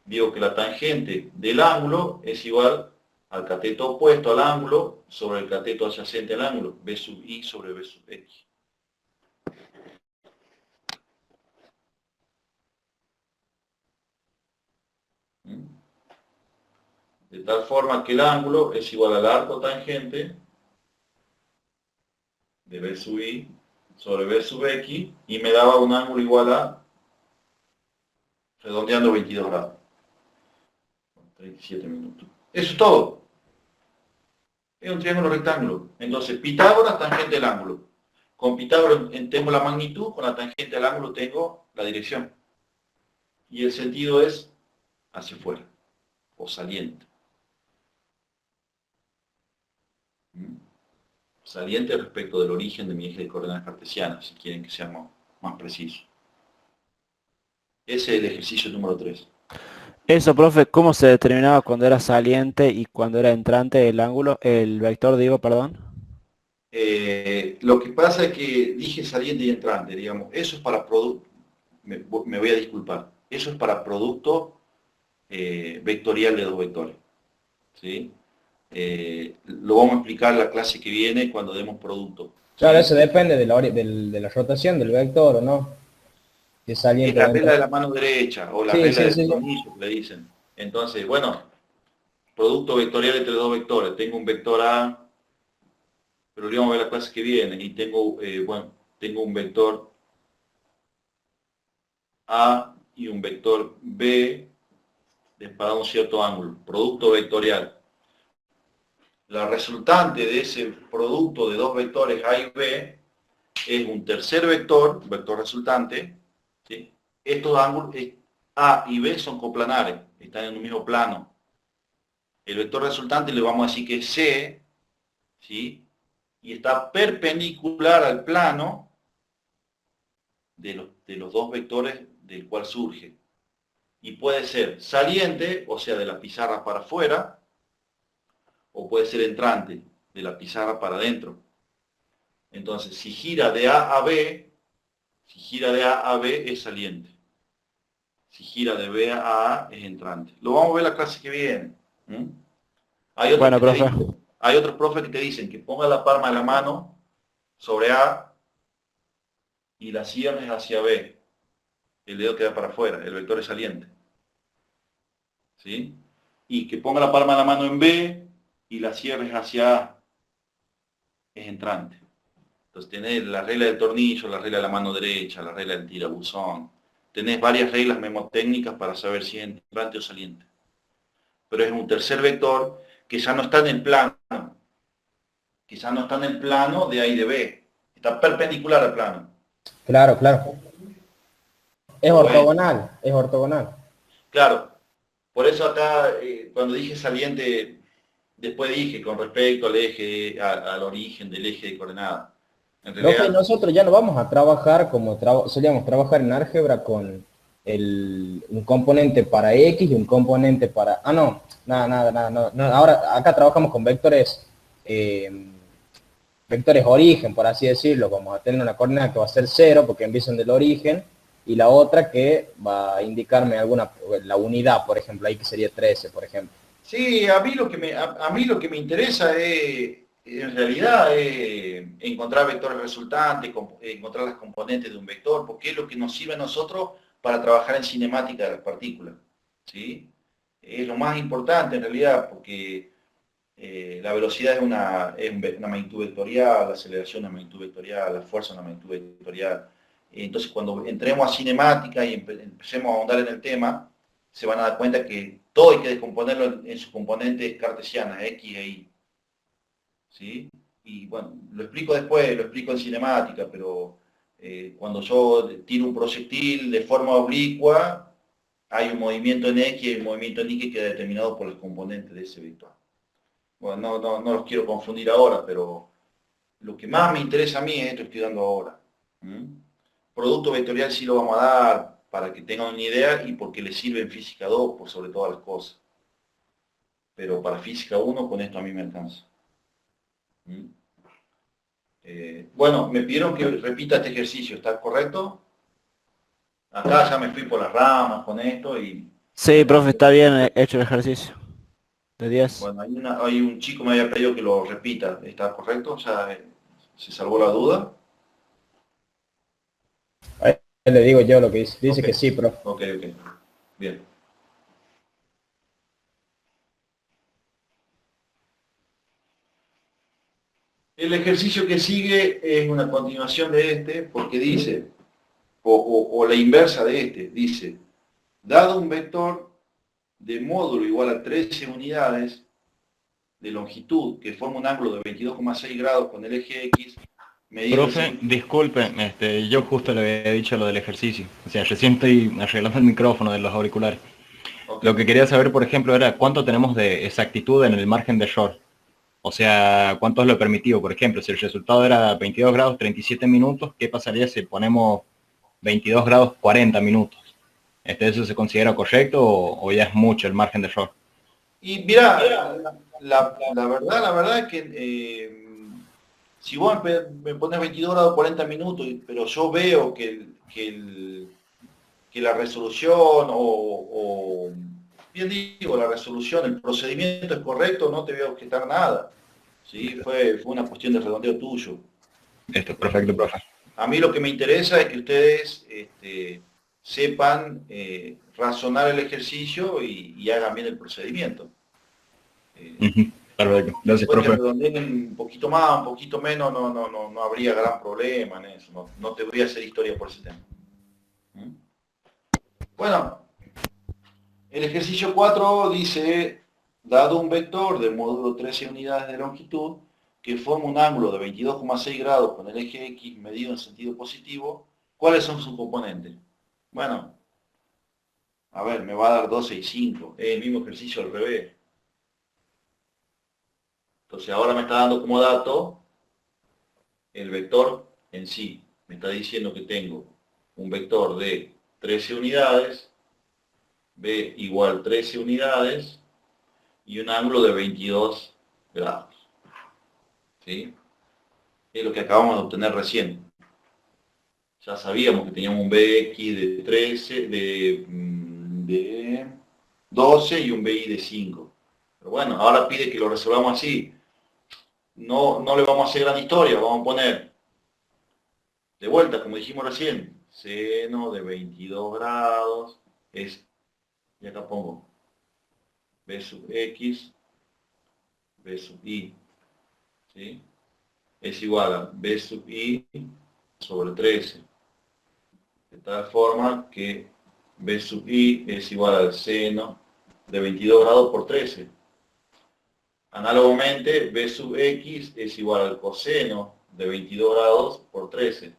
Digo que la tangente del ángulo es igual al cateto opuesto al ángulo sobre el cateto adyacente al ángulo, B sub I sobre B sub X. De tal forma que el ángulo es igual al arco tangente de B sub I sobre B sub X y me daba un ángulo igual a, redondeando, 22 grados. 37 minutos. Eso es todo. Es un triángulo rectángulo. Entonces, Pitágoras, tangente del ángulo. Con Pitágoras tengo la magnitud, con la tangente del ángulo tengo la dirección. Y el sentido es hacia afuera, o saliente. Saliente respecto del origen de mi eje de coordenadas cartesianas, si quieren que sea más preciso. Ese es el ejercicio número 3. Eso, profe, ¿cómo se determinaba cuando era saliente y cuando era entrante el ángulo, el vector, digo, perdón? Lo que pasa es que dije saliente y entrante, digamos, eso es para producto, me voy a disculpar, eso es para producto vectorial de dos vectores. ¿Sí? Lo vamos a explicar en la clase que viene cuando demos producto. Claro, ¿Sí? eso depende de la rotación del vector, ¿o no? Si es Es saliente la o regla de entrante. la mano derecha, o la Sí, regla sí, del sí. tornillo, que le dicen. Entonces, bueno, producto vectorial entre dos vectores. Tengo un vector A, pero lo vamos a ver la clase que viene, y tengo, tengo un vector A y un vector B para un cierto ángulo. Producto vectorial. La resultante de ese producto de dos vectores A y B es un tercer vector, vector resultante. ¿Sí? Estos ángulos A y B son coplanares, están en un mismo plano. El vector resultante le vamos a decir que es C, ¿sí? Y está perpendicular al plano de los dos vectores del cual surge. Y puede ser saliente, o sea, de la pizarra para afuera, o puede ser entrante, de la pizarra para adentro. Entonces, si gira de A a B, si gira de A a B es saliente. Si gira de B a A es entrante. Lo vamos a ver la clase que viene. Bueno, profe. Hay otros profes que te dicen que ponga la palma de la mano sobre A y la cierres hacia B. El dedo queda para afuera, el vector es saliente. ¿Sí? Y que ponga la palma de la mano en B y la cierres hacia A. Es entrante. Entonces tenés la regla del tornillo, la regla de la mano derecha, la regla del tirabuzón. Tenés varias reglas memotécnicas para saber si es entrante o saliente. Pero es un tercer vector que ya no está en el plano. Que ya no está en el plano de A y de B. Está perpendicular al plano. Claro, claro. Es ortogonal, es ortogonal. Claro. Por eso acá, cuando dije saliente, después dije con respecto al eje, al origen del eje de coordenadas. En realidad, Nosotros ya no vamos a trabajar como solíamos trabajar en álgebra con un componente para X y un componente para... Ah, no, nada. Ahora acá trabajamos con vectores, vectores origen, por así decirlo. Vamos a tener una coordenada que va a ser 0 porque empiezan del origen y la otra que va a indicarme la unidad, por ejemplo, ahí que sería 13, por ejemplo. sí, a mí lo que me interesa es, en realidad, es encontrar vectores resultantes, encontrar las componentes de un vector, porque es lo que nos sirve a nosotros para trabajar en cinemática de las partículas. ¿Sí? Es lo más importante en realidad, porque la velocidad es una magnitud vectorial, la aceleración es una magnitud vectorial, la fuerza es una magnitud vectorial. Entonces, cuando entremos a cinemática y empecemos a ahondar en el tema, se van a dar cuenta que todo hay que descomponerlo en sus componentes cartesianas, X e Y. ¿Sí? Y bueno, lo explico después, lo explico en cinemática, pero cuando yo tiro un proyectil de forma oblicua, hay un movimiento en X y hay un movimiento en Y que queda determinado por los componentes de ese vector. Bueno, no los quiero confundir ahora, pero lo que más me interesa a mí es esto que estoy dando ahora. Producto vectorial sí lo vamos a dar para que tengan una idea y porque les sirve en física 2 por sobre todas las cosas. Pero para física 1 con esto a mí me alcanza. Bueno, me pidieron que repita este ejercicio, ¿está correcto? Acá ya me fui por las ramas con esto y... Sí, profe, está bien hecho el ejercicio. De 10. Bueno, hay un chico que me había pedido que lo repita, ¿está correcto? ¿Ya se salvó la duda? Ahí le digo yo lo que dice. Dice Ok. que sí, profe. Ok. Bien. El ejercicio que sigue es una continuación de este, porque dice, o la inversa de este, dice, dado un vector de módulo igual a 13 unidades de longitud que forma un ángulo de 22,6 grados con el eje X, medido Profe, disculpe, yo justo le había dicho lo del ejercicio. O sea, recién estoy arreglando el micrófono de los auriculares. Ok. Lo que quería saber, por ejemplo, era cuánto tenemos de exactitud en el margen de error. O sea, cuánto es lo permitido. Por ejemplo, si el resultado era 22 grados 37 minutos, ¿qué pasaría si ponemos 22 grados 40 minutos? ¿Eso se considera correcto o ya es mucho el margen de error? Y mira, la verdad es que si vos me pones 22 grados 40 minutos, pero yo veo que la resolución bien digo, la resolución, el procedimiento es correcto, no te voy a objetar nada. ¿Sí? Fue una cuestión de redondeo tuyo. Esto, perfecto, profe. A mí lo que me interesa es que ustedes sepan razonar el ejercicio y hagan bien el procedimiento. Perfecto, gracias, Después que profe. redondeen un poquito más, un poquito menos, no habría gran problema en eso. No te voy a hacer historia por ese tema. Bueno, el ejercicio 4 dice, dado un vector de módulo 13 unidades de longitud, que forma un ángulo de 22,6 grados con el eje X medido en sentido positivo, ¿cuáles son sus componentes? Bueno, a ver, me va a dar 12 y 5, es el mismo ejercicio al revés. Entonces ahora me está dando como dato el vector en sí. Me está diciendo que tengo un vector de 13 unidades, B igual 13 unidades, y un ángulo de 22 grados. ¿Sí? Es lo que acabamos de obtener recién. Ya sabíamos que teníamos un BX de 13, de 12 y un BI de 5. Pero bueno, ahora pide que lo resolvamos así. No le vamos a hacer gran historia, vamos a poner de vuelta, como dijimos recién, seno de 22 grados es, y acá pongo B sub X, B sub Y, ¿sí? Es igual a B sub I sobre 13. De tal forma que B sub I es igual al seno de 22 grados por 13. Análogamente, B sub X es igual al coseno de 22 grados por 13.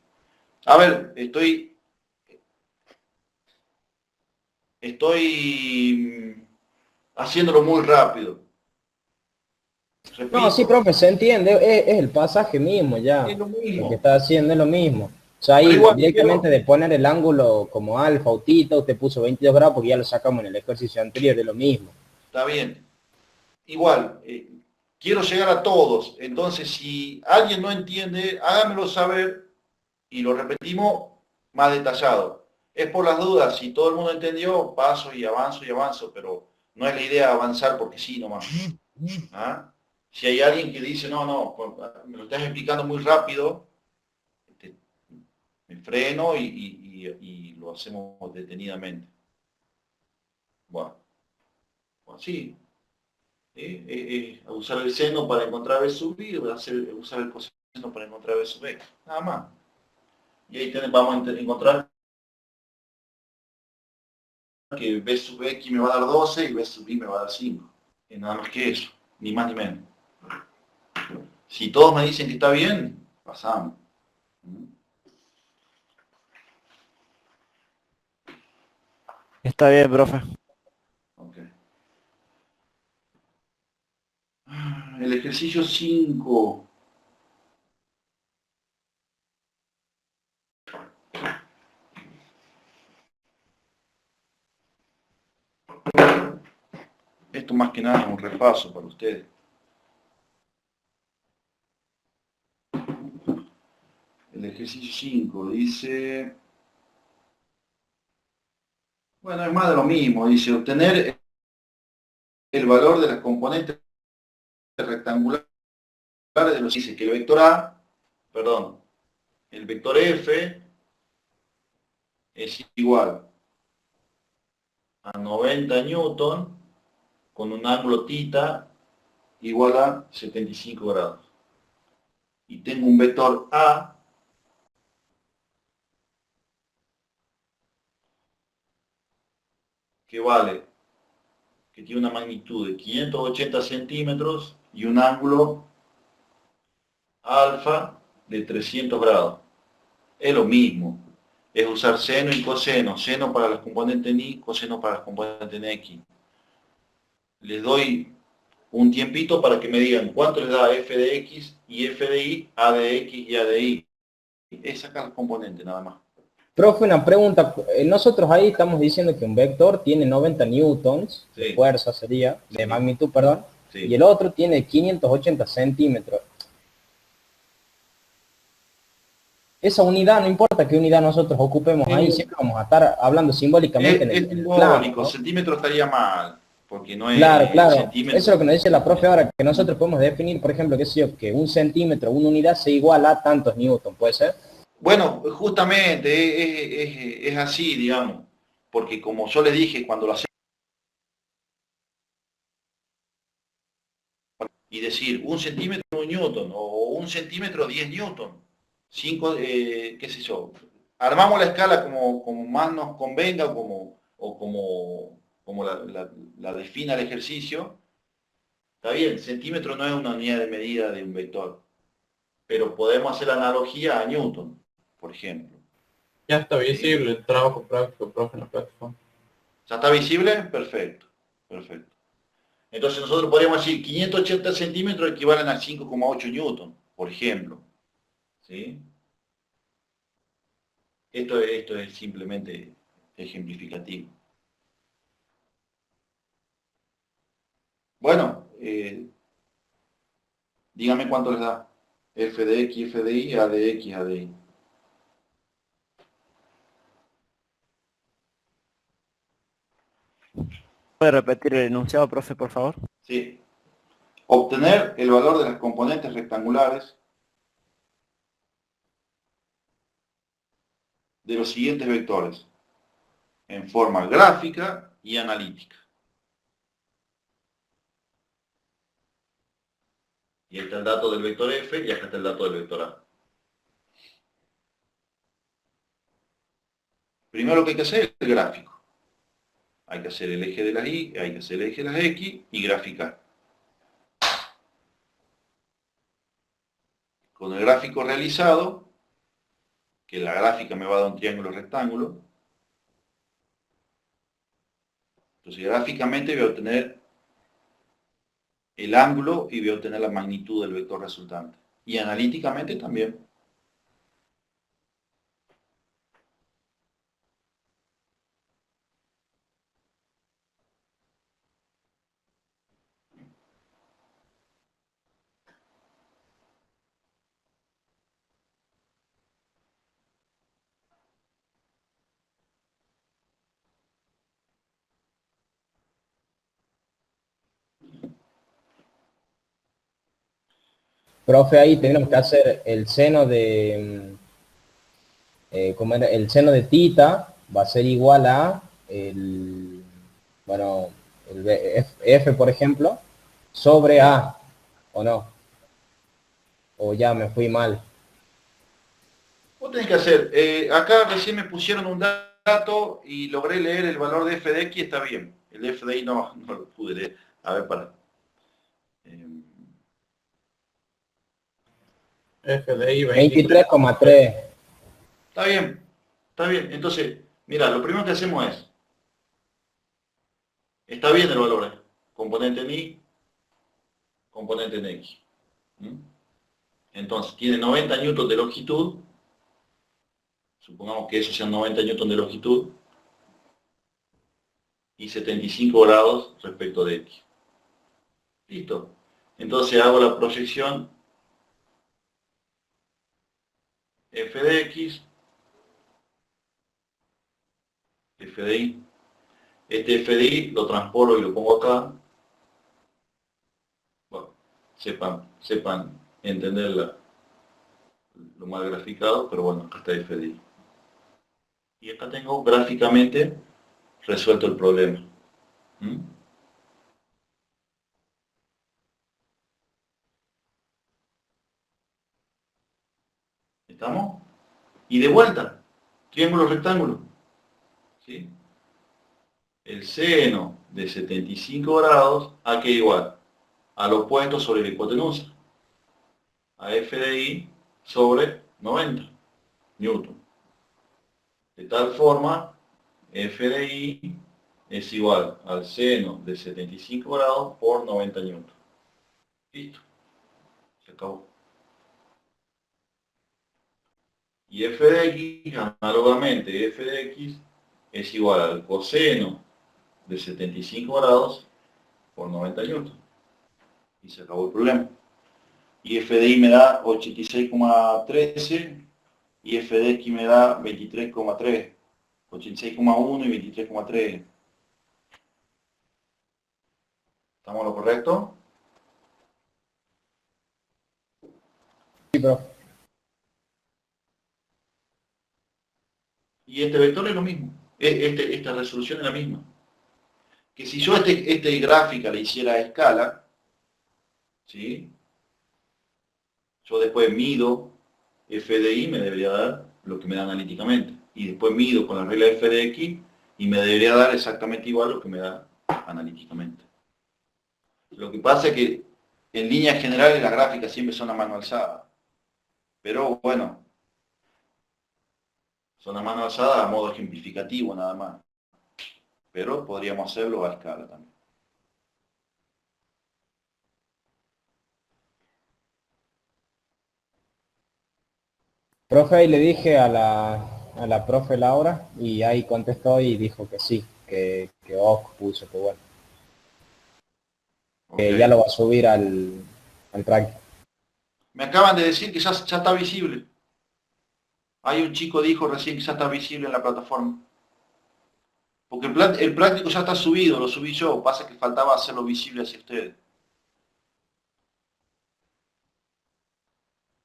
A ver, estoy haciéndolo muy rápido. Repito, No, sí, profe, se entiende. Es el pasaje mismo ya. es lo mismo. Lo que está haciendo es lo mismo. O sea, ahí Pero igual, directamente de poner el ángulo como alfa o tita, usted puso 22 grados porque ya lo sacamos en el ejercicio anterior, es lo mismo. Está bien. Igual, quiero llegar a todos. Entonces, si alguien no entiende, hágamelo saber y lo repetimos más detallado. Es por las dudas. Si todo el mundo entendió, paso y avanzo, pero no es la idea avanzar porque sí nomás. ¿Ah? Si hay alguien que dice, no, me lo estás explicando muy rápido, me freno y lo hacemos detenidamente. Bueno, sí. Usar el seno para encontrar B sub I, usar el coseno para encontrar B sub X. Nada más. Y ahí vamos a encontrar que B sub X me va a dar 12 y B sub I me va a dar 5. Y nada más que eso. Ni más ni menos. Si todos me dicen que está bien, pasamos. Está bien, profe. Ok. El ejercicio 5. Esto más que nada es un repaso para ustedes. El ejercicio 5 dice, bueno, es más de lo mismo, dice obtener el valor de las componentes rectangulares de los, dice que el vector A, perdón, el vector F es igual a 90 newton con un ángulo θ igual a 75 grados. Y tengo un vector A que vale, que tiene una magnitud de 580 centímetros y un ángulo alfa de 300 grados. Es lo mismo. Es usar seno y coseno. Seno para las componentes en Y, coseno para las componentes en X. Les doy un tiempito para que me digan cuánto les da f de X y f de Y, a de X y a de Y. Es sacar las componentes nada más. Profe, una pregunta. Nosotros ahí estamos diciendo que un vector tiene 90 newtons de Sí. fuerza, sería, de Sí. magnitud, perdón, Sí. y el otro tiene 580 centímetros. Esa unidad, no importa qué unidad nosotros ocupemos ahí, siempre vamos a estar hablando simbólicamente en el plano, simbólico, ¿no? centímetro estaría mal, porque no es Claro, claro. centímetro. Eso es lo que nos dice la profe ahora, que nosotros podemos definir, por ejemplo, qué sé yo, que un centímetro, una unidad sea igual a tantos newton, ¿puede ser? Bueno, justamente es así, digamos, porque como yo les dije, cuando lo hacemos y decir un centímetro un newton o un centímetro 10 newton, 5, qué sé yo, armamos la escala como más nos convenga como la defina el ejercicio, está bien, centímetro no es una unidad de medida de un vector, pero podemos hacer la analogía a newton, por ejemplo. Ya está visible el trabajo práctico, profe, en la plataforma. ¿Ya está visible? Perfecto, perfecto. Entonces nosotros podríamos decir 580 centímetros equivalen a 5,8 newton, por ejemplo. ¿Sí? Esto es simplemente ejemplificativo. Bueno, dígame cuánto les da. F de X, F de Y, A de X, A de Y. ¿Puede repetir el enunciado, profe, por favor? Sí. Obtener el valor de las componentes rectangulares de los siguientes vectores en forma gráfica y analítica. Y ahí está el dato del vector F y acá está el dato del vector A. Primero lo que hay que hacer es el gráfico. Hay que hacer el eje de las Y, hay que hacer el eje de las X y graficar. Con el gráfico realizado, que la gráfica me va a dar un triángulo rectángulo, entonces gráficamente voy a obtener el ángulo y voy a obtener la magnitud del vector resultante. Y analíticamente también. Profe, ahí tendremos que hacer el seno de, ¿cómo era? El seno de tita va a ser igual a el, bueno, F, por ejemplo, sobre A, ¿o no? O ya me fui mal. Vos tenés que hacer, acá recién me pusieron un dato y logré leer el valor de f de x, está bien. El de f de y no lo pude leer. A ver, para. F de I 23,3. Está bien, está bien. Entonces, mira, lo primero que hacemos es, Está bien el valor, componente en Y, componente en X. ¿Mm? Entonces, tiene 90 newtons de longitud, supongamos que esos sean 90 newtons de longitud, y 75 grados respecto de X. Listo. Entonces hago la proyección f de X, f de Y. Este f de Y lo transpolo y lo pongo acá. Bueno, sepan entender lo mal graficado, pero bueno, acá está f de Y. Y acá tengo gráficamente resuelto el problema. ¿Mm? ¿Estamos? Y de vuelta, triángulo rectángulo. ¿Sí? El seno de 75 grados, ¿a qué igual? Al opuesto sobre la hipotenusa. A f de Y sobre 90 newton. De tal forma, f de Y es igual al seno de 75 grados por 90 newton. Listo. Se acabó. Y f de X, análogamente, f de X es igual al coseno de 75 grados por 90 newton. Y se acabó el problema. Y f de Y me da 86,13 y f de X me da 23,3. 86,1 y 23,3. ¿Estamos en lo correcto? Sí, profe. Y este vector es lo mismo. Esta resolución es la misma. Que si yo este gráfica le hiciera a escala, ¿sí? Yo después mido f de Y, me debería dar lo que me da analíticamente. Y después mido con la regla de f de X y me debería dar exactamente igual lo que me da analíticamente. Lo que pasa es que en líneas generales las gráficas siempre son a mano alzada. Pero bueno, son a mano alzada a modo ejemplificativo nada más. Pero podríamos hacerlo a escala también. Profe, ahí le dije a la profe Laura y ahí contestó y dijo que sí, que OK puso, que bueno. Ok. Que ya lo va a subir al práctico. Me acaban de decir que ya está visible. Hay un chico dijo recién que ya está visible en la plataforma. Porque el práctico ya está subido, lo subí yo. Pasa que faltaba hacerlo visible hacia ustedes.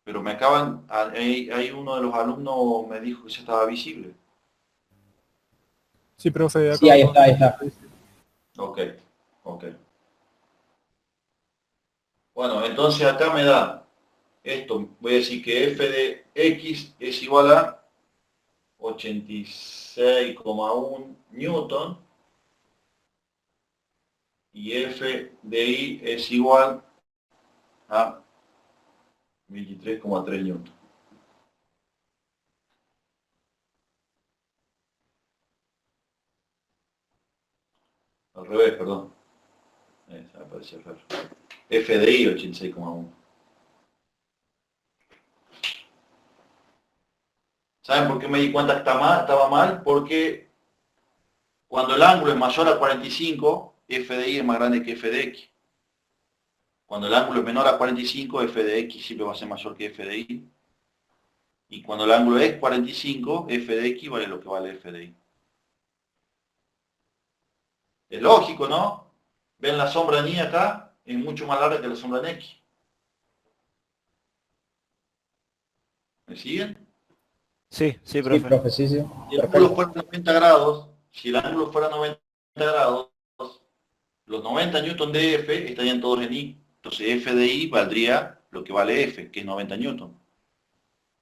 Pero me acaban, hay uno de los alumnos me dijo que ya estaba visible. Sí, profe, Sí, ahí está, ahí está. Ok, ok. Bueno, entonces acá me da esto. Voy a decir que f de X es igual a 86,1 newton y f de Y es igual a 23,3 newton. Al revés, perdón. Me apareció raro. F de Y 86,1. ¿Saben por qué me di cuenta que estaba mal? Porque cuando el ángulo es mayor a 45, f de Y es más grande que f de X. Cuando el ángulo es menor a 45, f de X siempre va a ser mayor que f de Y. Y cuando el ángulo es 45, f de X vale lo que vale f de Y. Es lógico, ¿no? ¿Ven la sombra en Y acá? Es mucho más larga que la sombra en X. ¿Me siguen? Sí, sí, Sí, profe. profe, sí, sí. Si el ángulo fuera 90 grados, si el ángulo fuera 90 grados, los 90 newton de F estarían todos en Y. Entonces F de Y valdría lo que vale F, que es 90 newton.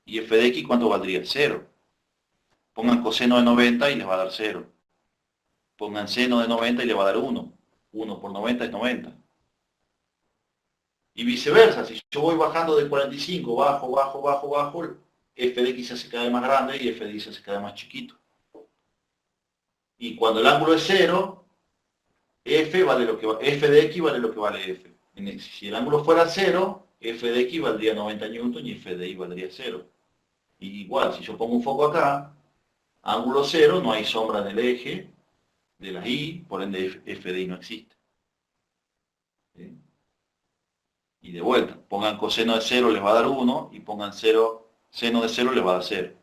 ¿Y F de X cuánto valdría? 0. Pongan coseno de 90 y les va a dar 0. Pongan seno de 90 y les va a dar 1. 1 por 90 es 90. Y viceversa, si yo voy bajando de 45, bajo, F de X se hace cada vez más grande y F de Y se hace cada vez más chiquito. Y cuando el ángulo es 0, F vale lo que F de X vale lo que vale F. Si el ángulo fuera 0, F de X valdría 90 newton y F de Y valdría 0. Y igual, si yo pongo un foco acá, ángulo 0, no hay sombra en el eje de las Y, por ende F de Y no existe. ¿Sí? Y de vuelta, pongan coseno de 0 les va a dar 1 y pongan seno de 0 les va a dar 0.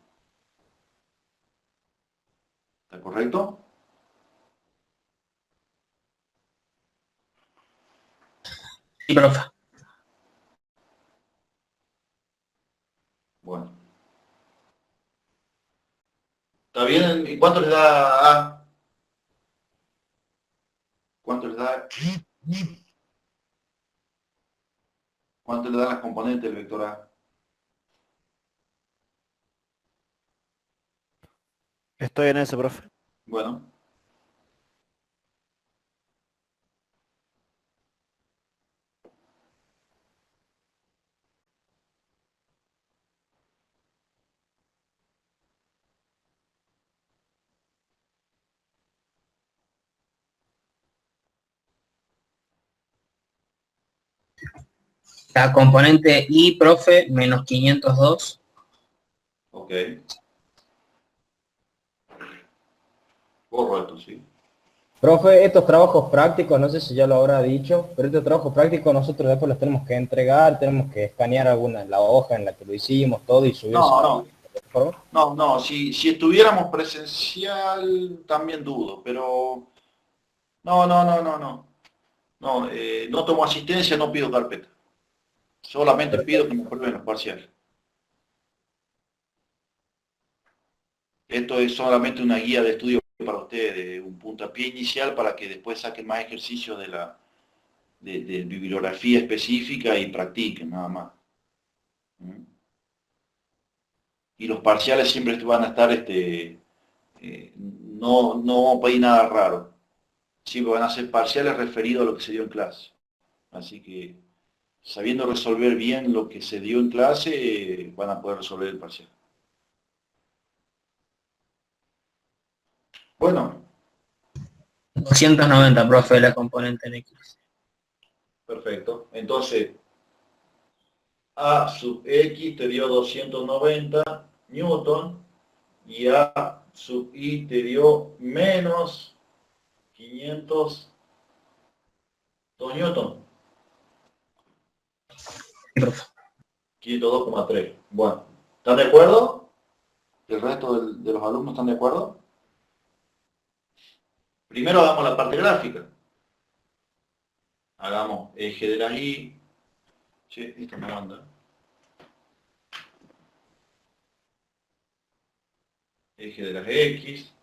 ¿Está correcto? Sí, profe. Bueno. ¿Está bien? ¿Y cuánto les da A? ¿Cuánto les da? ¿Cuánto le dan las componentes del vector A? Estoy en eso, profe. Bueno. La componente I, profe, menos 502. Ok. Borro esto, ¿sí? Profe, estos trabajos prácticos, no sé si ya lo habrá dicho, pero estos trabajos prácticos nosotros después los tenemos que entregar, tenemos que escanear la hoja en la que lo hicimos, todo y subir No, ¿por favor? no, si estuviéramos presencial también dudo, pero no. No, no tomo asistencia, no pido carpeta. Solamente pido que me aprueben los parciales. Esto es solamente una guía de estudio para ustedes, un puntapié inicial para que después saquen más ejercicios de bibliografía específica y practiquen, nada más. ¿Mm? Y los parciales siempre van a estar, no vamos a pedir nada raro. Siempre van a ser parciales referidos a lo que se dio en clase. Así que, sabiendo resolver bien lo que se dio en clase, van a poder resolver el parcial. Bueno, 290, profe, la componente en X. perfecto. Entonces, A sub X te dio 290 newton y A sub I te dio menos 502 newton. Sí, profe. 502,3. Bueno, ¿están de acuerdo? ¿El resto de los alumnos están de acuerdo? Primero hagamos la parte gráfica. Hagamos eje de las Y. Che, esto no anda. Eje de las X.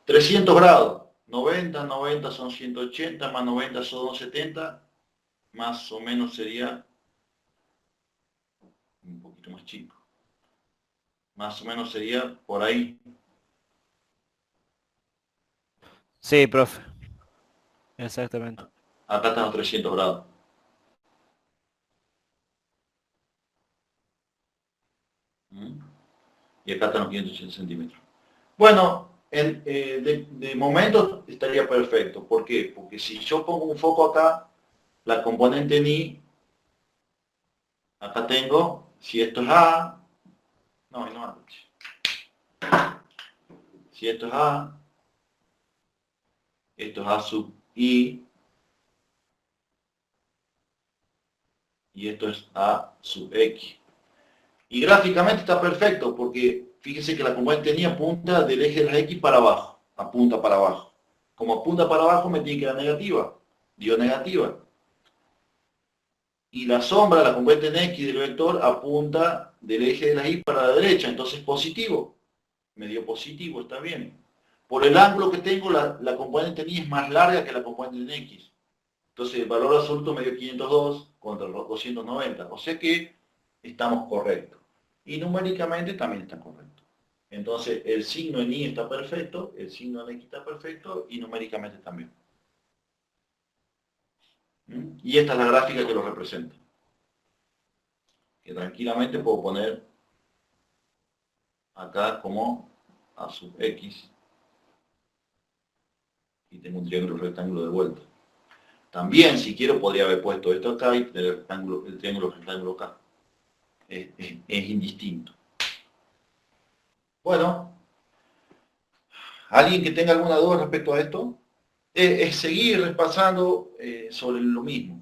$300. 90 son 180, más 90 son 270. Más o menos sería un poquito más chico. Más o menos sería por ahí. Sí, profe. Exactamente. Acá están los 300 grados. Y acá están los 580 centímetros. Bueno, de momento estaría perfecto. ¿Por qué? Porque si yo pongo un foco acá, la componente en I, acá tengo, si esto es A, no, si esto es A, esto es A sub I, y esto es A sub X. Y gráficamente está perfecto, porque fíjense que la componente en I apunta del eje de las X para abajo, apunta para abajo. Como apunta para abajo me tiene que dar negativa, dio negativa. Y la sombra, la componente en X del vector, apunta del eje de las Y para la derecha, entonces positivo. Me dio positivo, está bien. Por el ángulo que tengo, la componente en Y es más larga que la componente en X. Entonces el valor absoluto me dio 502 contra los 290. O sea que estamos correctos. Y numéricamente también está correcto. Entonces el signo en Y está perfecto, el signo en X está perfecto y numéricamente también. Y esta es la gráfica que lo representa. Que tranquilamente puedo poner acá como A sub X. Y tengo un triángulo rectángulo de vuelta. También, si quiero, podría haber puesto esto acá y tener el triángulo rectángulo acá. Es indistinto. Bueno, ¿alguien que tenga alguna duda respecto a esto? Es seguir repasando sobre lo mismo,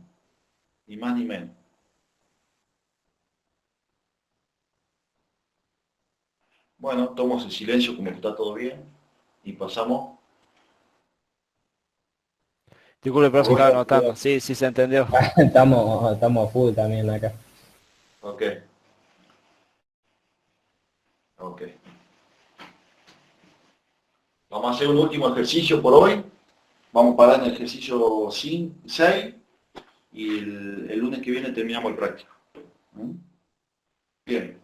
ni más ni menos. Bueno, tomo ese silencio como que está todo bien y pasamos. Disculpe, profe, estaba anotando. Sí, sí se entendió. Estamos a full también acá. Ok. Ok. Vamos a hacer un último ejercicio por hoy. Vamos a parar en el ejercicio 6 y el lunes que viene terminamos el práctico. ¿Mm? Bien.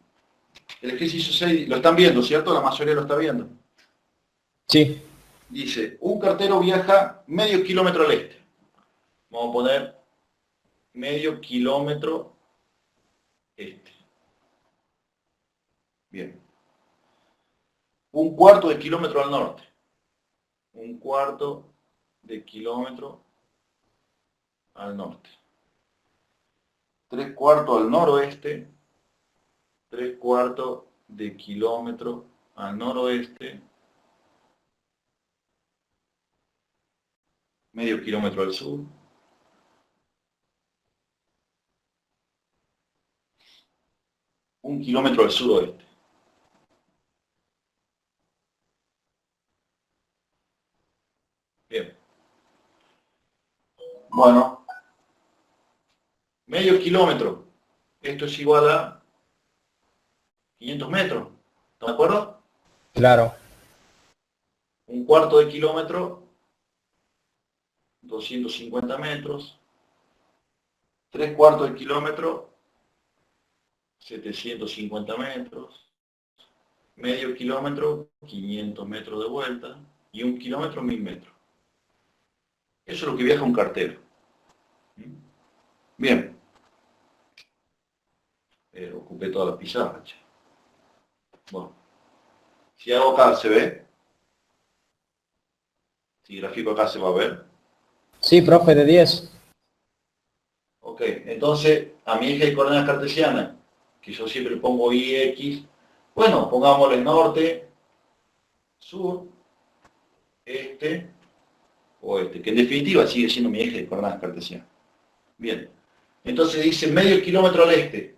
El ejercicio 6, lo están viendo, ¿cierto? La mayoría lo está viendo. Sí. Dice, un cartero viaja medio kilómetro al este. Vamos a poner medio kilómetro este. Bien. Un cuarto de kilómetro al norte. Un cuarto de kilómetro al norte. 3/4 al noroeste. 3/4 de kilómetro al noroeste. Medio kilómetro al sur. Un kilómetro al suroeste. Bien. Bueno. Medio kilómetro. Esto es igual a 500 metros. ¿Están de acuerdo? Claro. Un cuarto de kilómetro, 250 metros. 3/4 de kilómetro, 750 metros. Medio kilómetro, 500 metros de vuelta. Y un kilómetro, 1000 metros. Eso es lo que viaja un cartero. Bien. Ocupé toda la pizarra. Che. Bueno. Si hago acá, ¿se ve? Si grafico acá, ¿se va a ver? Sí, profe, de 10. Ok, entonces a mi eje de coordenadas cartesianas, que yo siempre pongo y x, bueno, pongámosle norte, sur, este, oeste, que en definitiva sigue siendo mi eje de coordenadas cartesianas. Bien, entonces dice medio kilómetro al este.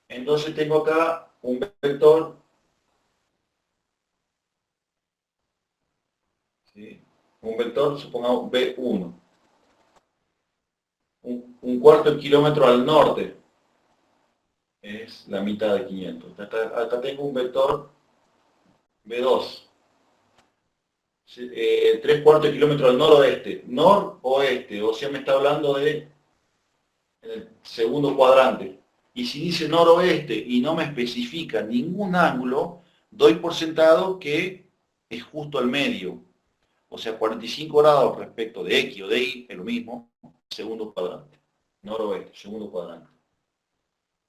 Entonces tengo acá un vector, ¿sí? Un vector, supongamos B1. Un cuarto de kilómetro al norte es la mitad de 500. Acá tengo un vector B2. 3/4 de kilómetro al noroeste. Noroeste, o sea, me está hablando de el segundo cuadrante. Y si dice noroeste y no me especifica ningún ángulo, doy por sentado que es justo al medio. O sea, 45 grados respecto de X o de Y, es lo mismo, segundo cuadrante. Noroeste, segundo cuadrante.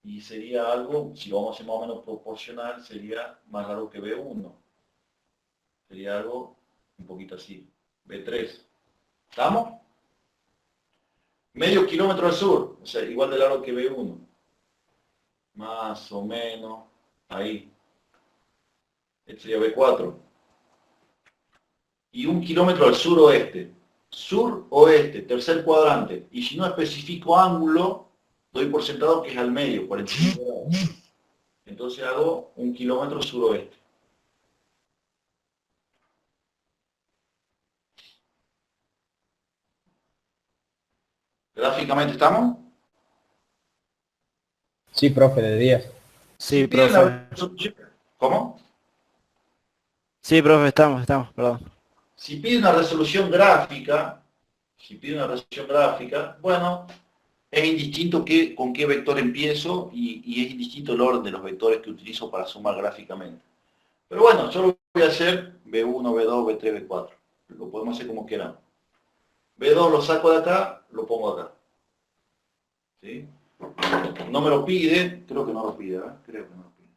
Y sería algo, si lo vamos a hacer más o menos proporcional, sería más largo que B1. Sería algo un poquito así. B3. ¿Estamos? Medio kilómetro al sur, o sea, igual de largo que B1. Más o menos, ahí. Este sería B4. Y un kilómetro al suroeste. Sur-oeste, tercer cuadrante. Y si no especifico ángulo, doy por sentado que es al medio, 45 grados. Entonces hago un kilómetro suroeste. ¿Gráficamente estamos? Sí, profe, de 10. Sí, profe. ¿Cómo? Sí, profe, estamos, perdón. Si pide una resolución gráfica, bueno, es indistinto con qué vector empiezo y es indistinto el orden de los vectores que utilizo para sumar gráficamente. Pero bueno, yo lo voy a hacer B1, B2, B3, B4. Lo podemos hacer como queramos. B2 lo saco de acá, lo pongo acá. ¿Sí? No me lo pide, creo que no lo pide, ¿verdad? Creo que no lo pide.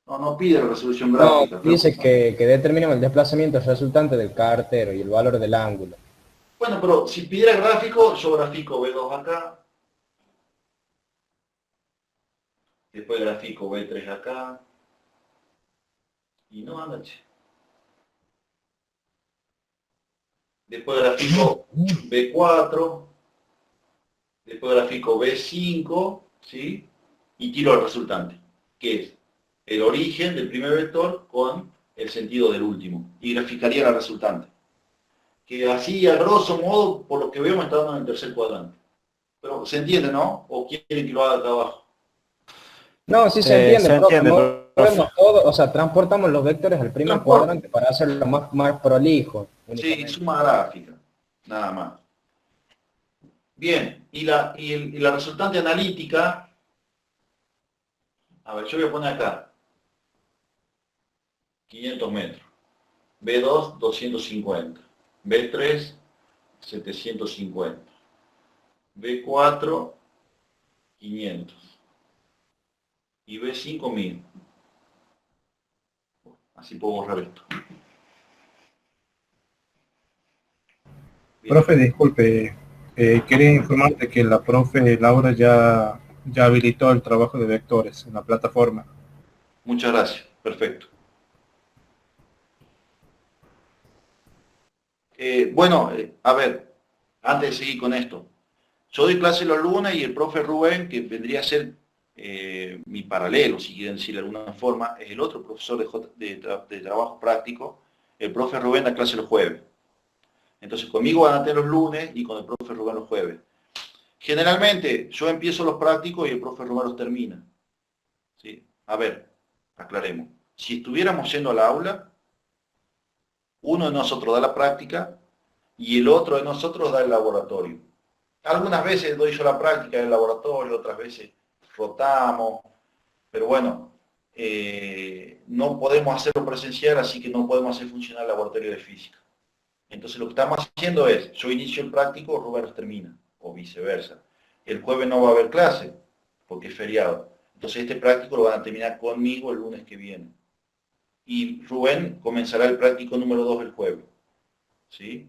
No pide la resolución No, gráfica. dice que determinemos el desplazamiento resultante del cartero y el valor del ángulo. Bueno, pero si pidiera gráfico, yo grafico B2 acá. Después grafico B3 acá. Y no anda, che. Después grafico B4. Después grafico B5, ¿sí? Y tiro el resultante, que es el origen del primer vector con el sentido del último. Y graficaría la resultante. Que así, a grosso modo, por lo que veo, me está dando en el tercer cuadrante. Pero se entiende, ¿no? ¿O quieren que lo haga acá abajo? No, sí se entiende, Se profe. entiende, Movemos todo, o sea, transportamos los vectores al primer cuadrante para hacerlo más prolijo. Sí, Únicamente. suma gráfica, nada más. Bien, y la resultante analítica, a ver, yo voy a poner acá, 500 metros, B2, 250, B3, 750, B4, 500, y B5, 1000. Así puedo borrar esto. Bien. Profe, disculpe, quería informarte que la profe Laura ya habilitó el trabajo de vectores en la plataforma. Muchas gracias, perfecto. Bueno, a ver, antes de seguir con esto, yo doy clase los lunes y el profe Rubén, que vendría a ser mi paralelo, si quieren decir de alguna forma, es el otro profesor de trabajo práctico. El profe Rubén da clase los jueves. Entonces conmigo van a tener los lunes y con el profe Rubén los jueves. Generalmente yo empiezo los prácticos y el profe Rubén los termina. ¿Sí? A ver, aclaremos. Si estuviéramos yendo al aula, uno de nosotros da la práctica y el otro de nosotros da el laboratorio. Algunas veces doy yo la práctica del laboratorio, otras veces rotamos, pero bueno, no podemos hacerlo presencial, así que no podemos hacer funcionar el laboratorio de física. Entonces lo que estamos haciendo es, yo inicio el práctico, Rubén los termina, o viceversa. El jueves no va a haber clase, porque es feriado. Entonces este práctico lo van a terminar conmigo el lunes que viene. Y Rubén comenzará el práctico número 2 el jueves. ¿Sí?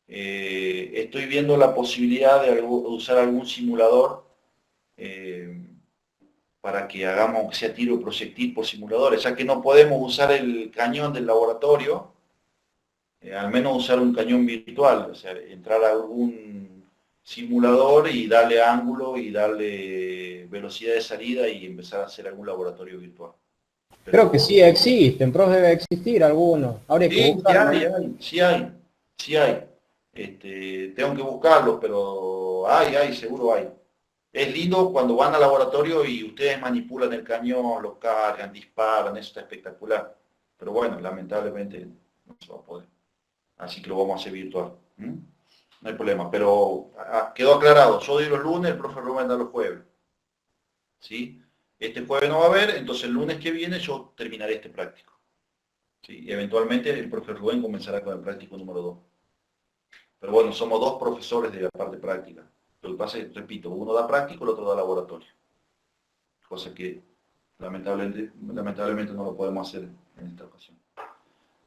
Estoy viendo la posibilidad de usar algún simulador para que hagamos, aunque sea tiro proyectil por simuladores, ya que no podemos usar el cañón del laboratorio, al menos usar un cañón virtual, o sea, entrar a algún simulador y darle ángulo y darle velocidad de salida y empezar a hacer algún laboratorio virtual. Creo que sí existen, profe, debe existir algunos. Habría que buscarlo. Sí hay. Tengo que buscarlos, pero seguro hay. Es lindo cuando van al laboratorio y ustedes manipulan el cañón, lo cargan, disparan, eso está espectacular. Pero bueno, lamentablemente no se va a poder. Así que lo vamos a hacer virtual. No hay problema, pero quedó aclarado. Yo doy los lunes, el profe Rubén da los jueves. ¿Sí? Este jueves no va a haber, entonces el lunes que viene yo terminaré este práctico. ¿Sí? Y eventualmente el profe Rubén comenzará con el práctico número 2. Pero bueno, somos dos profesores de la parte práctica. Lo que pasa es, repito, uno da práctico, el otro da laboratorio. Cosa que lamentablemente no lo podemos hacer en esta ocasión.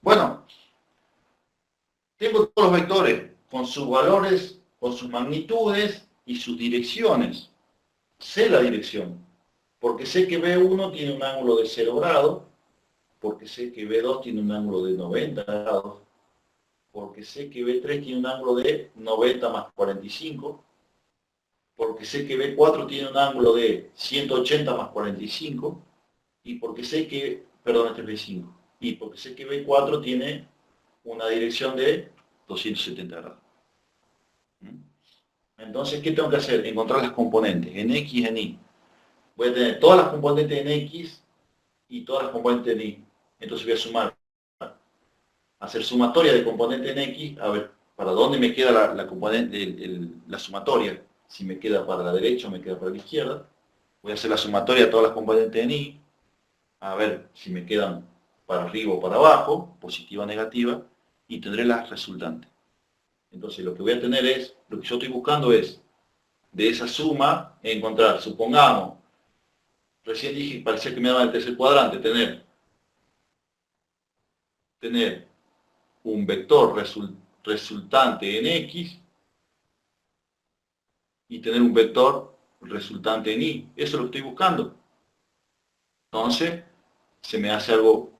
Bueno, tengo todos los vectores con sus valores, con sus magnitudes y sus direcciones. Sé la dirección, porque sé que B1 tiene un ángulo de 0 grados, porque sé que B2 tiene un ángulo de 90 grados, porque sé que B3 tiene un ángulo de 90 más 45, porque sé que B4 tiene un ángulo de 180 más 45, y porque sé que, perdón, este es B5, y porque sé que B4 tiene una dirección de 270 grados. Entonces, ¿qué tengo que hacer? Encontrar las componentes, en X y en Y. Voy a tener todas las componentes en X y todas las componentes en Y. Entonces voy a sumar, hacer sumatoria de componente en X, a ver, para dónde me queda la componente, la sumatoria, si me queda para la derecha o me queda para la izquierda. Voy a hacer la sumatoria de todas las componentes en Y, a ver si me quedan para arriba o para abajo, positiva o negativa, y tendré las resultantes. Entonces lo que voy a tener es, lo que yo estoy buscando es, de esa suma, encontrar, supongamos, recién dije, parecía que me daba el tercer cuadrante, tener tener un vector resultante en X y tener un vector resultante en Y. Eso es lo que estoy buscando. Entonces, se me hace algo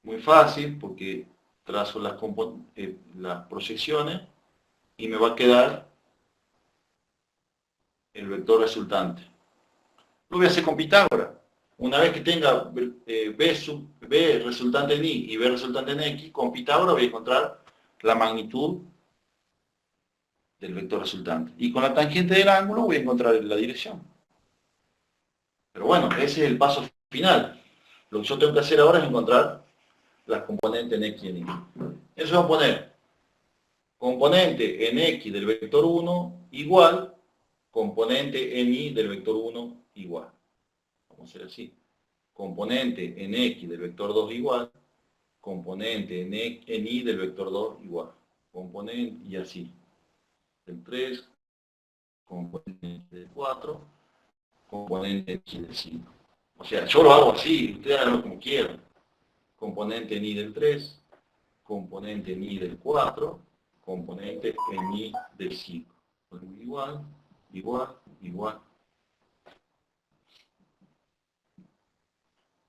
muy fácil porque trazo las proyecciones y me va a quedar el vector resultante. Lo voy a hacer con Pitágoras. Una vez que tenga B resultante en Y y B resultante en X, con Pitágoras voy a encontrar la magnitud del vector resultante. Y con la tangente del ángulo voy a encontrar la dirección. Pero bueno, ese es el paso final. Lo que yo tengo que hacer ahora es encontrar las componentes en X y en Y. Eso vamos a poner componente en X del vector 1 igual componente en Y del vector 1 igual. Vamos a hacer así. Componente en X del vector 2 igual, componente en Y del vector 2 igual. Componente y así. Del 3, componente del 4, componente en Y del 5. O sea, yo lo hago así, ustedes háganlo como quieran. Componente en Y del 3, componente en Y del 4, componente en Y del 5. Igual, igual, igual.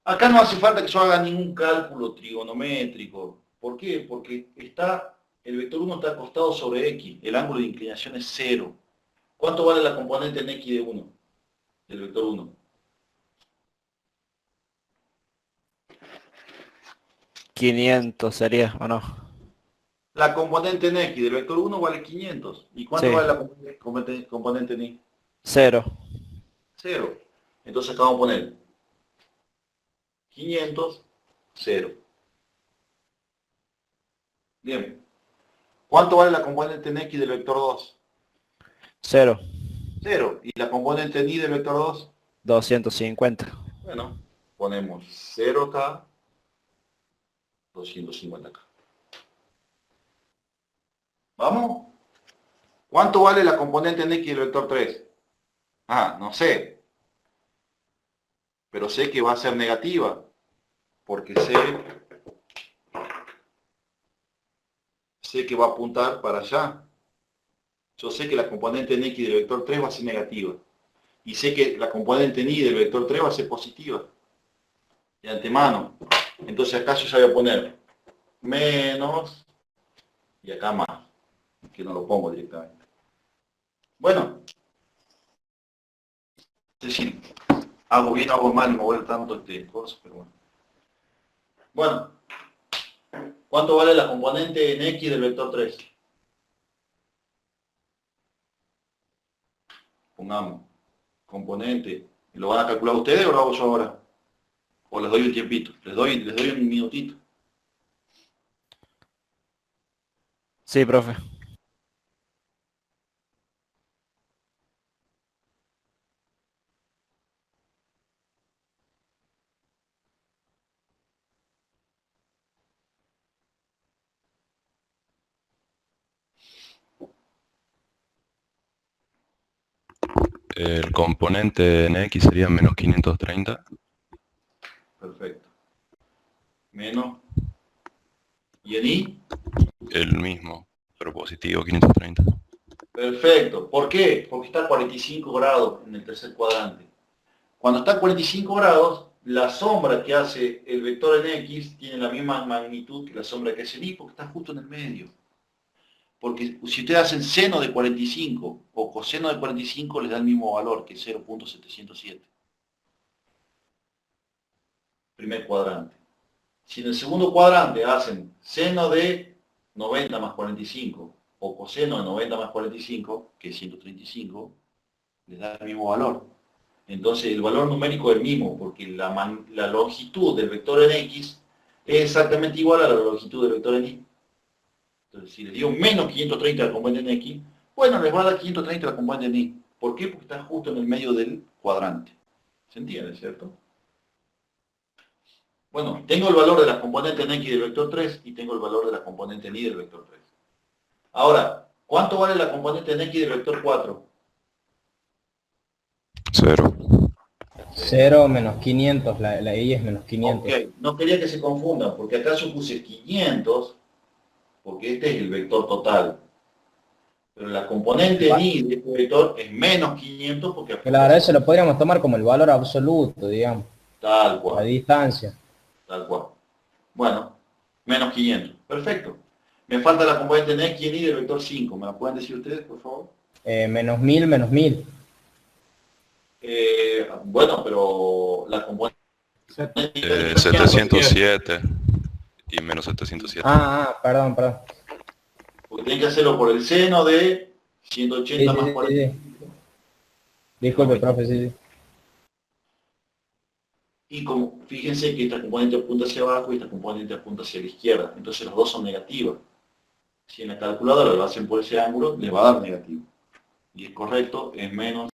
Acá no hace falta que yo haga ningún cálculo trigonométrico. ¿Por qué? Porque el vector 1 está acostado sobre X. El ángulo de inclinación es 0. ¿Cuánto vale la componente en X de 1? Del vector 1. 500 sería, ¿o no? La componente en X del vector 1 vale 500. ¿Y cuánto Sí. vale la componente en Y? 0. 0. Entonces acá vamos a poner 500, 0. Bien. ¿Cuánto vale la componente en X del vector 2? 0. 0. ¿Y la componente en Y del vector 2? 250. Bueno, ponemos 0 acá, 250 acá. ¿Vamos? ¿Cuánto vale la componente en X del vector 3? Ah, no sé. Pero sé que va a ser negativa. Porque sé que va a apuntar para allá. Yo sé que la componente en X del vector 3 va a ser negativa. Y sé que la componente en Y del vector 3 va a ser positiva. De antemano. Entonces acá yo ya voy a poner menos y acá más. Que no lo pongo directamente. Bueno. No sé si hago bien o hago mal mover tanto este coso, pero bueno. Bueno. ¿Cuánto vale la componente en X del vector 3? Pongamos componente. ¿Lo van a calcular ustedes o lo hago yo ahora? O les doy un tiempito. Les doy un minutito. Sí, profe. El componente en X sería menos 530. Perfecto. Menos. ¿Y en Y? El mismo, pero positivo 530. Perfecto. ¿Por qué? Porque está a 45 grados en el tercer cuadrante. Cuando está a 45 grados, la sombra que hace el vector en X tiene la misma magnitud que la sombra que hace en Y porque está justo en el medio. Porque si ustedes hacen seno de 45 o coseno de 45 les da el mismo valor que 0.707. Primer cuadrante. Si en el segundo cuadrante hacen seno de 90 más 45 o coseno de 90 más 45, que es 135, les da el mismo valor. Entonces el valor numérico es el mismo, porque la longitud del vector en X es exactamente igual a la longitud del vector en Y. Entonces si les dio menos 530 la componente en X, bueno, les va a dar 530 la componente en Y. ¿Por qué? Porque está justo en el medio del cuadrante. ¿Se entiende, cierto? Bueno, tengo el valor de las componentes en X del vector 3 y tengo el valor de las componentes en Y del vector 3. Ahora, ¿cuánto vale la componente en X del vector 4? 0. 0 menos 500, la y es menos 500. Ok, no quería que se confundan, porque acá yo puse 500, porque este es el vector total. Pero la componente en y de este vector es menos 500 porque Claro, eso lo podríamos tomar como el valor absoluto, digamos, tal la cual, distancia. tal cual. Bueno, menos 500. Perfecto. Me falta la componente en x y en y del vector 5. ¿Me la pueden decir ustedes, por favor? Menos 1000, menos 1000. Bueno, pero la componente... 707 y menos 707. Perdón. Porque tienen que hacerlo por el seno de 180 más 40. Sí. Disculpe, profe, sí. Y como, fíjense que esta componente apunta hacia abajo y esta componente apunta hacia la izquierda. Entonces los dos son negativos. Si en la calculadora lo hacen por ese ángulo, les va a dar negativo. Y es correcto, es menos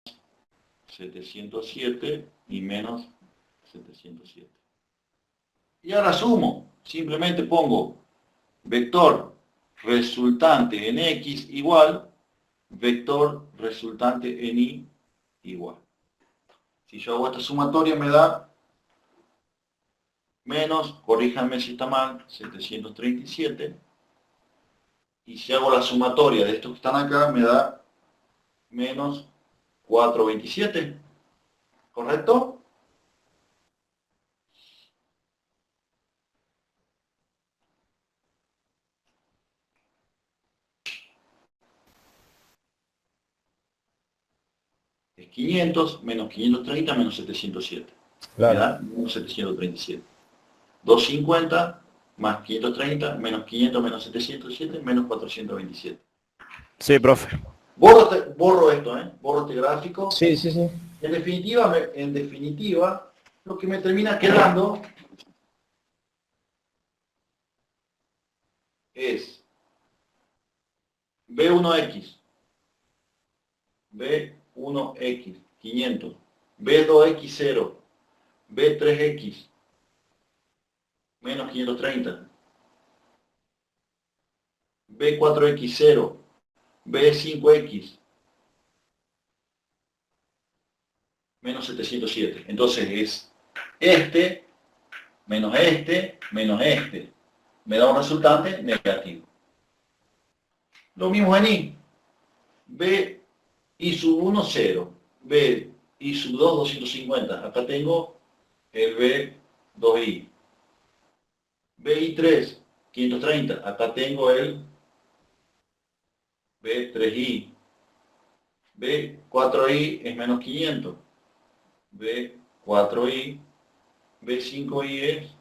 707 y menos 707. Y ahora sumo. Simplemente pongo vector resultante en x igual vector resultante en y igual. Si yo hago esta sumatoria me da menos, corríjanme si está mal, 737. Y si hago la sumatoria de estos que están acá me da menos 427. ¿Correcto? Es 500 menos 530 menos 707. Claro. Me da menos 737. 250 más 530 menos 500 menos 707 menos 427. Sí, profe. Borro esto, borro este gráfico. Sí. En definitiva, lo que me termina quedando es B1X, B1X, 500, B2X0, B3X, menos 530, B4X0, B5X, menos 707. Entonces es este, menos este, menos este. Me da un resultante negativo. Lo mismo en y. B y sub 1, 0. B y sub 2, 250. Acá tengo el B2i. BI3, 530. Acá tengo el B3i. B4i es menos 500. B4i. B5i es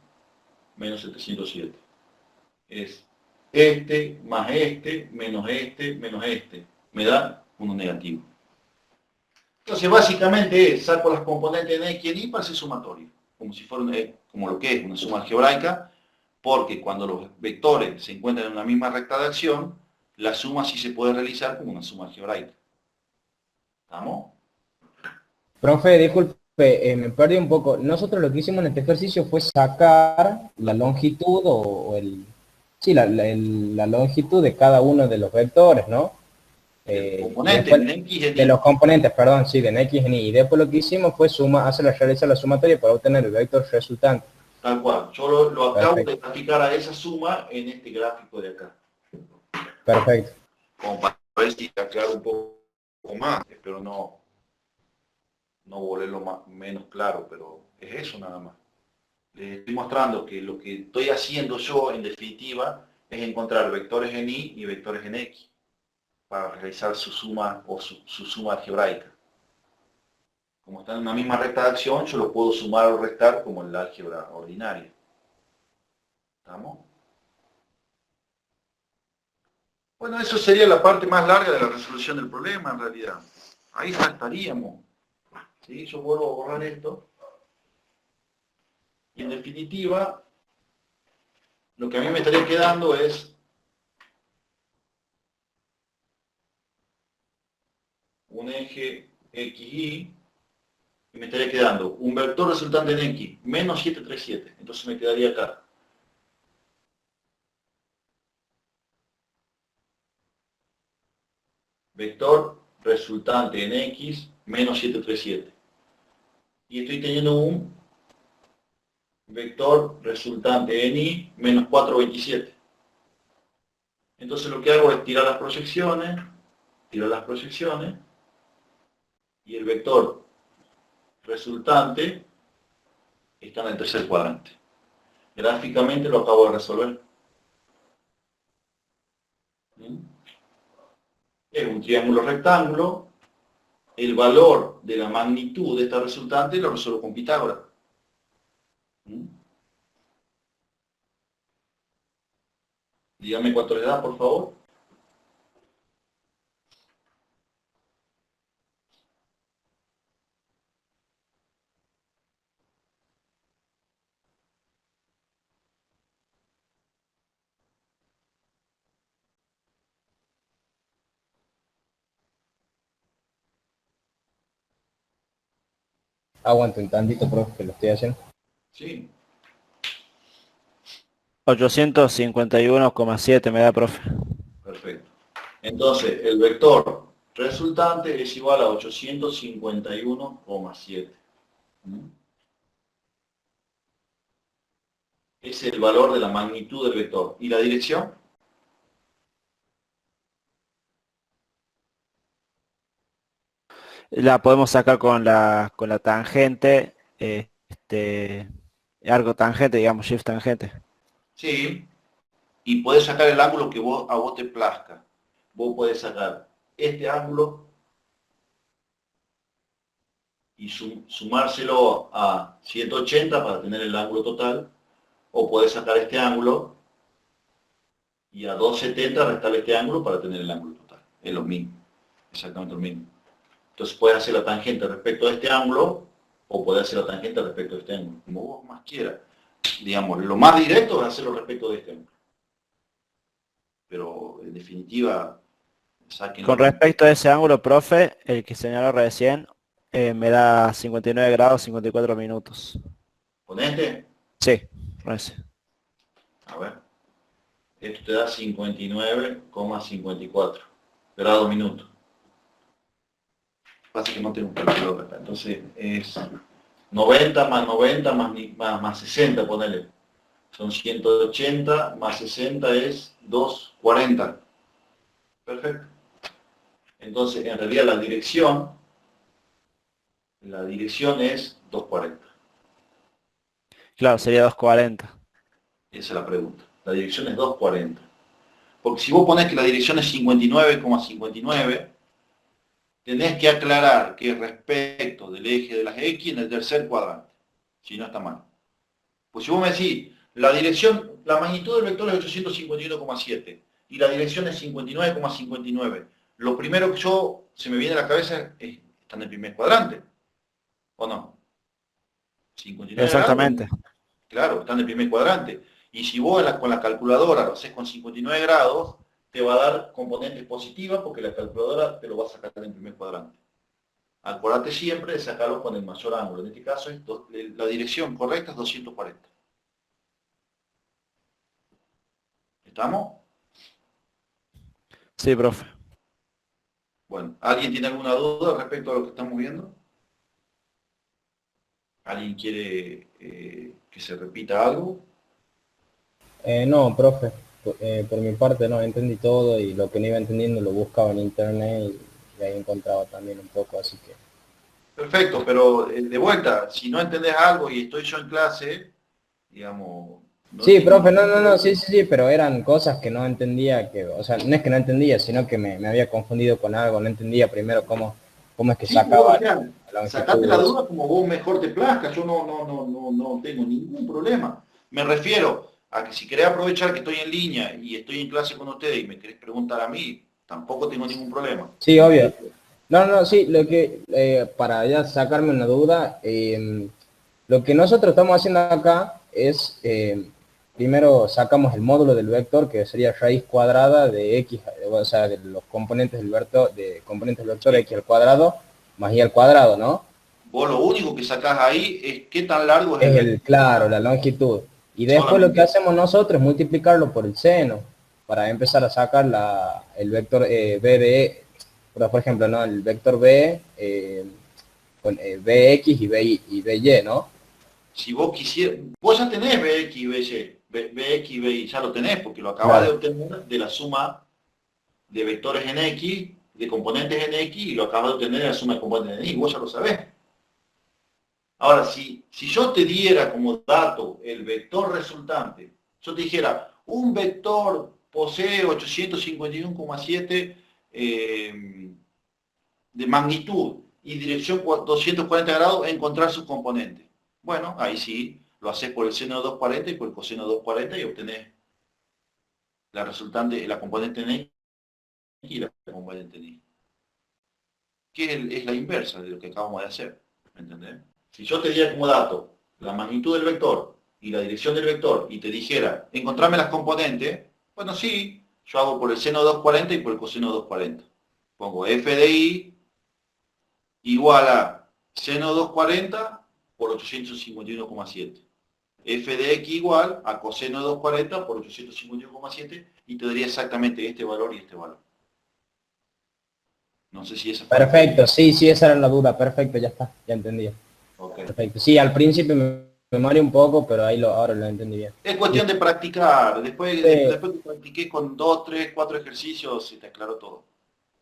menos 707. Es este más este menos este menos este. Me da uno negativo. Entonces básicamente es, saco las componentes de x y en y para hacer sumatorio. Como si fuera como lo que es una suma algebraica, porque cuando los vectores se encuentran en una misma recta de acción, la suma sí se puede realizar como una suma algebraica. ¿Estamos? Profe, disculpe, me perdí un poco. Nosotros lo que hicimos en este ejercicio fue sacar la longitud la longitud de cada uno de los vectores, ¿no? Componentes en x y en y. De los componentes, perdón, sí, de en x y en y. Y después lo que hicimos fue realizar la sumatoria para obtener el vector resultante. Tal cual. Yo lo acabo de graficar a esa suma en este gráfico de acá. Perfecto. Como para ver si aclaro un poco más. Espero no volverlo menos claro, pero es eso nada más. Les estoy mostrando que lo que estoy haciendo yo, en definitiva, es encontrar vectores en y y vectores en x para realizar su suma o su suma algebraica. Como están en una misma recta de acción, yo lo puedo sumar o restar como en la álgebra ordinaria. ¿Estamos? Bueno, eso sería la parte más larga de la resolución del problema, en realidad. Ahí ya estaríamos. ¿Sí? Yo vuelvo a borrar esto. Y en definitiva, lo que a mí me estaría quedando es un eje XY y me estaría quedando un vector resultante en X, menos 737. Entonces me quedaría acá. Vector resultante en X, menos 737. y estoy teniendo un vector resultante en y menos 4,27. Entonces lo que hago es tirar las proyecciones, y el vector resultante está en el tercer cuadrante. Gráficamente lo acabo de resolver. Es un triángulo rectángulo. El valor de la magnitud de esta resultante lo resuelvo con Pitágoras. Dígame cuánto le da, por favor. Aguante un tantito, profe, que lo estoy haciendo. Sí. 851,7 me da, profe. Perfecto. Entonces, el vector resultante es igual a 851,7. Es el valor de la magnitud del vector. ¿Y la dirección? La podemos sacar con la tangente, arco tangente, digamos, shift tangente. Sí. Y podés sacar el ángulo que a vos te plazca. Vos podés sacar este ángulo y sumárselo a 180 para tener el ángulo total, o podés sacar este ángulo y a 270 restarle este ángulo para tener el ángulo total. Es lo mismo, exactamente lo mismo. Entonces puedes hacer la tangente respecto a este ángulo, o puedes hacer la tangente respecto a este ángulo, como vos más quieras. Digamos, lo más directo es hacerlo respecto de este ángulo. Pero en definitiva, saquen... Con respecto a ese ángulo, profe, el que señaló recién, me da 59 grados 54 minutos. ¿Con este? Sí, ese. A ver. Esto te da 59,54 grados minutos. Pasa que no tengo un calculador acá. Entonces es 90 más 60, ponele. Son 180 más 60 es 240. Perfecto. Entonces, en realidad la dirección es 240. Claro, sería 240. Esa es la pregunta. La dirección es 240. Porque si vos ponés que la dirección es 59,59, tenés que aclarar que respecto del eje de las X en el tercer cuadrante. Si no está mal. Pues si vos me decís, la magnitud del vector es 851,7 y la dirección es 59,59. Lo primero que se me viene a la cabeza es, está en el primer cuadrante. ¿O no? 59 Exactamente. grados, claro, está en el primer cuadrante. Y si vos con la calculadora lo haces con 59 grados, te va a dar componentes positivas porque la calculadora te lo va a sacar en el primer cuadrante. Acuérdate siempre de sacarlo con el mayor ángulo. En este caso, la dirección correcta es 240. ¿Estamos? Sí, profe. Bueno, ¿alguien tiene alguna duda respecto a lo que estamos viendo? ¿Alguien quiere que se repita algo? No, profe. Por mi parte no, entendí todo y lo que no iba entendiendo lo buscaba en internet y ahí encontraba también un poco, así que... Perfecto, pero de vuelta, si no entendés algo y estoy yo en clase, digamos... Sí, profe, no, sí, pero eran cosas que no entendía, o sea, no es que no entendía, sino que me había confundido con algo, no entendía primero cómo es que Sí, sacaba la sacate la duda como vos mejor te plazca, yo no tengo ningún problema. Me refiero a que si querés aprovechar que estoy en línea y estoy en clase con ustedes y me querés preguntar a mí, tampoco tengo ningún problema. Sí, obvio. No, sí, lo que, para ya sacarme una duda, lo que nosotros estamos haciendo acá es, primero sacamos el módulo del vector, que sería raíz cuadrada de x, o sea, de los componentes del vector, x al cuadrado, más y al cuadrado, ¿no? Vos lo único que sacás ahí es qué tan largo es el vector. Claro, la longitud. Y después Solamente. lo que hacemos nosotros es multiplicarlo por el seno, para empezar a sacar el vector b de, por ejemplo, ¿no? El vector b, Bx y By, ¿no? Si vos quisieras, vos ya tenés Bx y By, Bx y By, ya lo tenés, porque lo acabas de obtener de la suma de vectores en X, de componentes en X, y lo acabas de obtener de la suma de componentes en Y, vos ya lo sabés. Ahora, si yo te diera como dato el vector resultante, yo te dijera, un vector posee 851,7 de magnitud y dirección 240 grados, encontrar sus componentes. Bueno, ahí sí, lo haces por el seno de 240 y por el coseno de 240 y obtenés la resultante, la componente en X y la componente en Y. Que es la inversa de lo que acabamos de hacer, ¿me entendés? Si yo te diera como dato la magnitud del vector y la dirección del vector y te dijera, encontrame las componentes, bueno, sí, yo hago por el seno de 240 y por el coseno de 240. Pongo f de y igual a seno de 240 por 851,7. F de x igual a coseno de 240 por 851,7 y te daría exactamente este valor y este valor. No sé si esa fue. Perfecto, sí, esa era la duda, perfecto, ya está, ya entendí. Okay. Perfecto, sí, al principio me mareé un poco, pero ahora lo entendí bien. Es cuestión de practicar, después que practiqué con 2, 3, 4 ejercicios se te aclaró todo.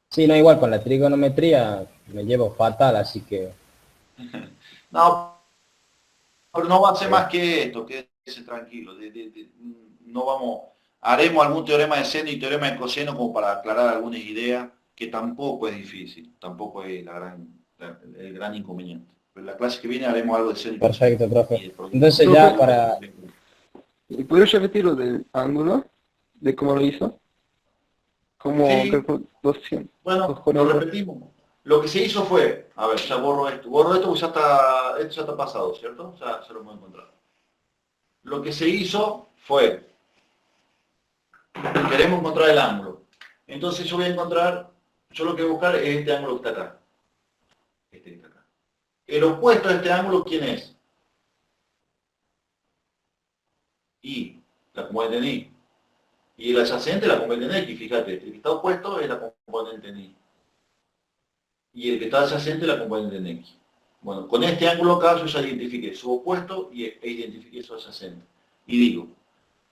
Sí, no, igual con la trigonometría me llevo fatal, así que... No, pero no va a ser más que esto, quédese tranquilo. No vamos, haremos algún teorema de seno y teorema de coseno como para aclarar algunas ideas, que tampoco es difícil, tampoco es el gran inconveniente. Pero en la clase que viene haremos algo de seno y coseno. Perfecto, profe. Entonces ya para... ¿Podrías repetir lo del ángulo? ¿De cómo lo hizo? ¿Cómo? Sí. 200. Bueno, lo repetimos. Lo que se hizo fue, a ver, ya borro esto porque esto ya está pasado, ¿cierto? Ya lo hemos encontrado. Lo que se hizo fue, queremos encontrar el ángulo. Entonces yo voy a encontrar, yo lo que voy a buscar es este ángulo que está acá. Este que está acá. El opuesto a este ángulo, ¿quién es? Y, la componente en Y. Y el adyacente la componente en X, fíjate, el que está opuesto es la componente en Y. Y el que está adyacente la componente en X. Bueno, con este ángulo acá yo ya identifiqué su opuesto e identifiqué su adyacente. Y digo,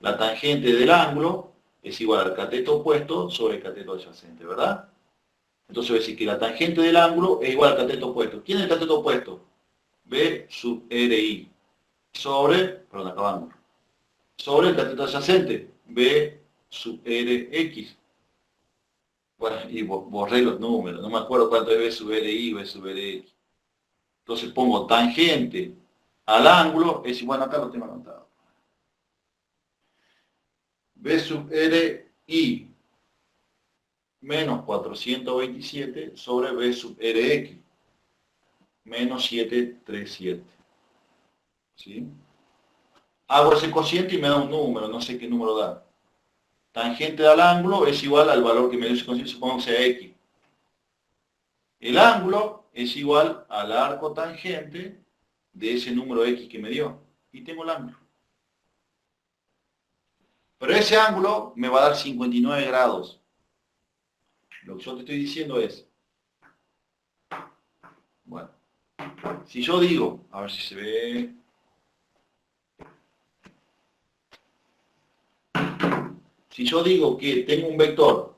la tangente del ángulo es igual al cateto opuesto sobre el cateto adyacente, ¿verdad? Entonces voy a decir que la tangente del ángulo es igual al cateto opuesto. ¿Quién es el cateto opuesto? B sub RI sobre, perdón, acabamos, sobre el cateto adyacente, B sub RX. Bueno, y borré los números, no me acuerdo cuánto es B sub RI y B sub RX. Entonces pongo tangente al ángulo, es igual, acá lo tengo anotado. B sub RI menos 427 sobre B sub RX menos 737. ¿Sí? Hago ese cociente y me da un número, no sé qué número da. Tangente al ángulo es igual al valor que me dio ese cociente, supongamos que sea X. El ángulo es igual al arco tangente de ese número X que me dio. Y tengo el ángulo. Pero ese ángulo me va a dar 59 grados. Lo que yo te estoy diciendo es, bueno, si yo digo, a ver si se ve, si yo digo que tengo un vector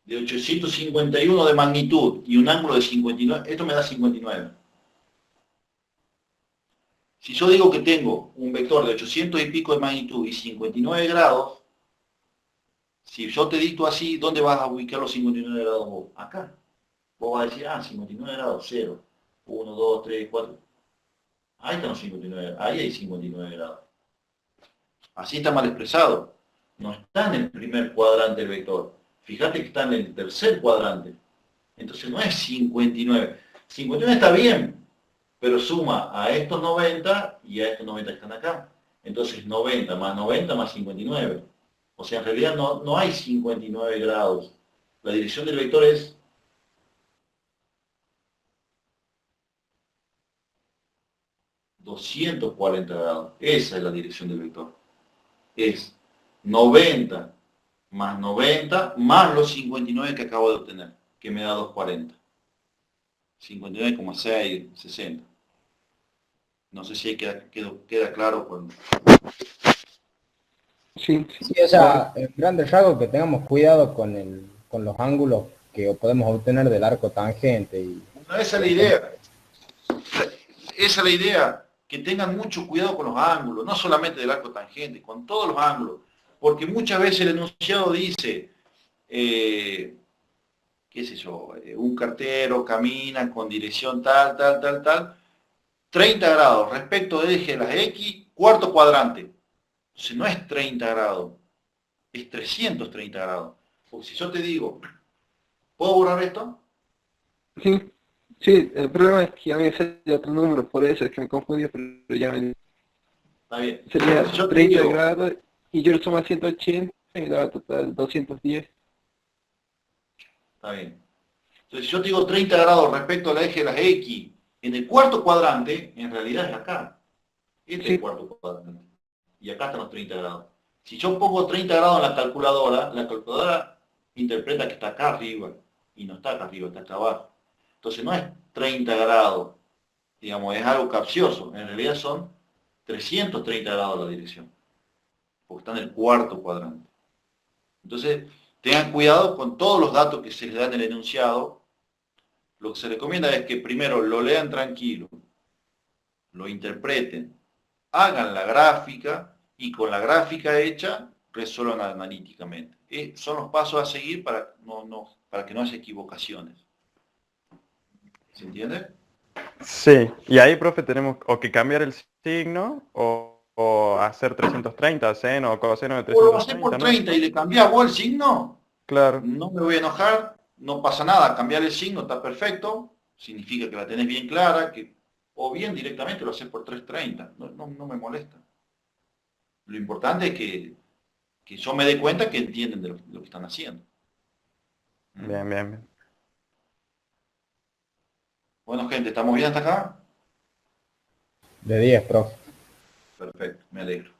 de 851 de magnitud y un ángulo de 59, esto me da 59. Si yo digo que tengo un vector de 800 y pico de magnitud y 59 grados, si yo te dicto así, ¿dónde vas a ubicar los 59 grados vos? Acá. Vos vas a decir, 59 grados, 0. 1, 2, 3, 4. Ahí están los 59, ahí hay 59 grados. Así está mal expresado. No está en el primer cuadrante del vector. Fíjate que está en el tercer cuadrante. Entonces no es 59. 59 está bien, pero suma a estos 90 y a estos 90 que están acá. Entonces 90 más 59. O sea, en realidad no hay 59 grados. La dirección del vector es 240 grados. Esa es la dirección del vector. Es 90 más los 59 que acabo de obtener, que me da 240. 59,6, 60. No sé si queda claro cuando... Sí, Sí, o sea, en grandes rasgos que tengamos cuidado con los ángulos que podemos obtener del arco tangente. No, esa es la idea. Esa es la idea, que tengan mucho cuidado con los ángulos, no solamente del arco tangente, con todos los ángulos. Porque muchas veces el enunciado dice, qué sé yo, un cartero camina con dirección tal, 30 grados respecto del eje de las X, cuarto cuadrante. Entonces no es 30 grados, es 330 grados. Porque si yo te digo, ¿puedo borrar esto? sí, sí, el problema es que a mí me sale otro número, por eso es que me confundí, pero ya me... Está bien. Sería Si yo te 30 digo, grados y yo lo sumo a 180 y me da total 210. está bien. Entonces, si yo te digo 30 grados respecto al eje de las X, en el cuarto cuadrante, en realidad es acá. Este es el cuarto cuadrante. Y acá están los 30 grados. Si yo pongo 30 grados en la calculadora interpreta que está acá arriba. Y no está acá arriba, está acá abajo. Entonces no es 30 grados. Digamos, es algo capcioso. En realidad son 330 grados la dirección. Porque está en el cuarto cuadrante. Entonces, tengan cuidado con todos los datos que se les dan en el enunciado. Lo que se recomienda es que primero lo lean tranquilo, lo interpreten, hagan la gráfica y con la gráfica hecha resuelvan analíticamente. Son los pasos a seguir para que no haya equivocaciones. ¿Se entiende? Sí, y ahí, profe, tenemos o que cambiar el signo o hacer 330, seno o coseno de O lo hacés por 330, ¿no? 30 y le cambiás vos el signo, Claro. no me voy a enojar, no pasa nada, cambiar el signo está perfecto, significa que la tenés bien clara, o bien directamente lo haces por 330, no me molesta. Lo importante es que yo me dé cuenta que entienden de lo que están haciendo. Bien, bien, bien. Bueno, gente, ¿estamos bien hasta acá? De 10, profe. Perfecto, me alegro.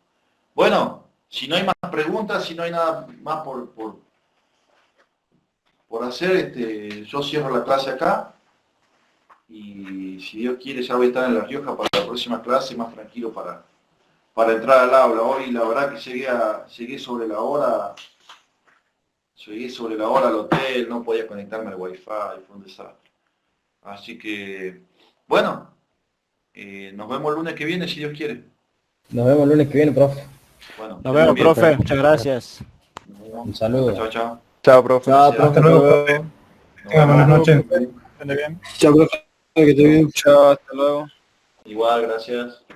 Bueno, si no hay más preguntas, si no hay nada más por hacer, yo cierro la clase acá. Y si Dios quiere, ya voy a estar en La Rioja para la próxima clase, más tranquilo para entrar al aula. Hoy la verdad que llegué sobre la hora al hotel, no podía conectarme al wifi, fue un desastre. Así que, bueno, nos vemos el lunes que viene, si Dios quiere. Nos vemos el lunes que viene, profe. Bueno, Nos vemos, profe. Muchas gracias. Un saludo. Chao, chao. Chao, profe. Chao, Gracias. profe. Hasta luego, profe. Buenas noches. Ande bien. Chao, profe, que esté bien. Chao, hasta luego. Igual, gracias.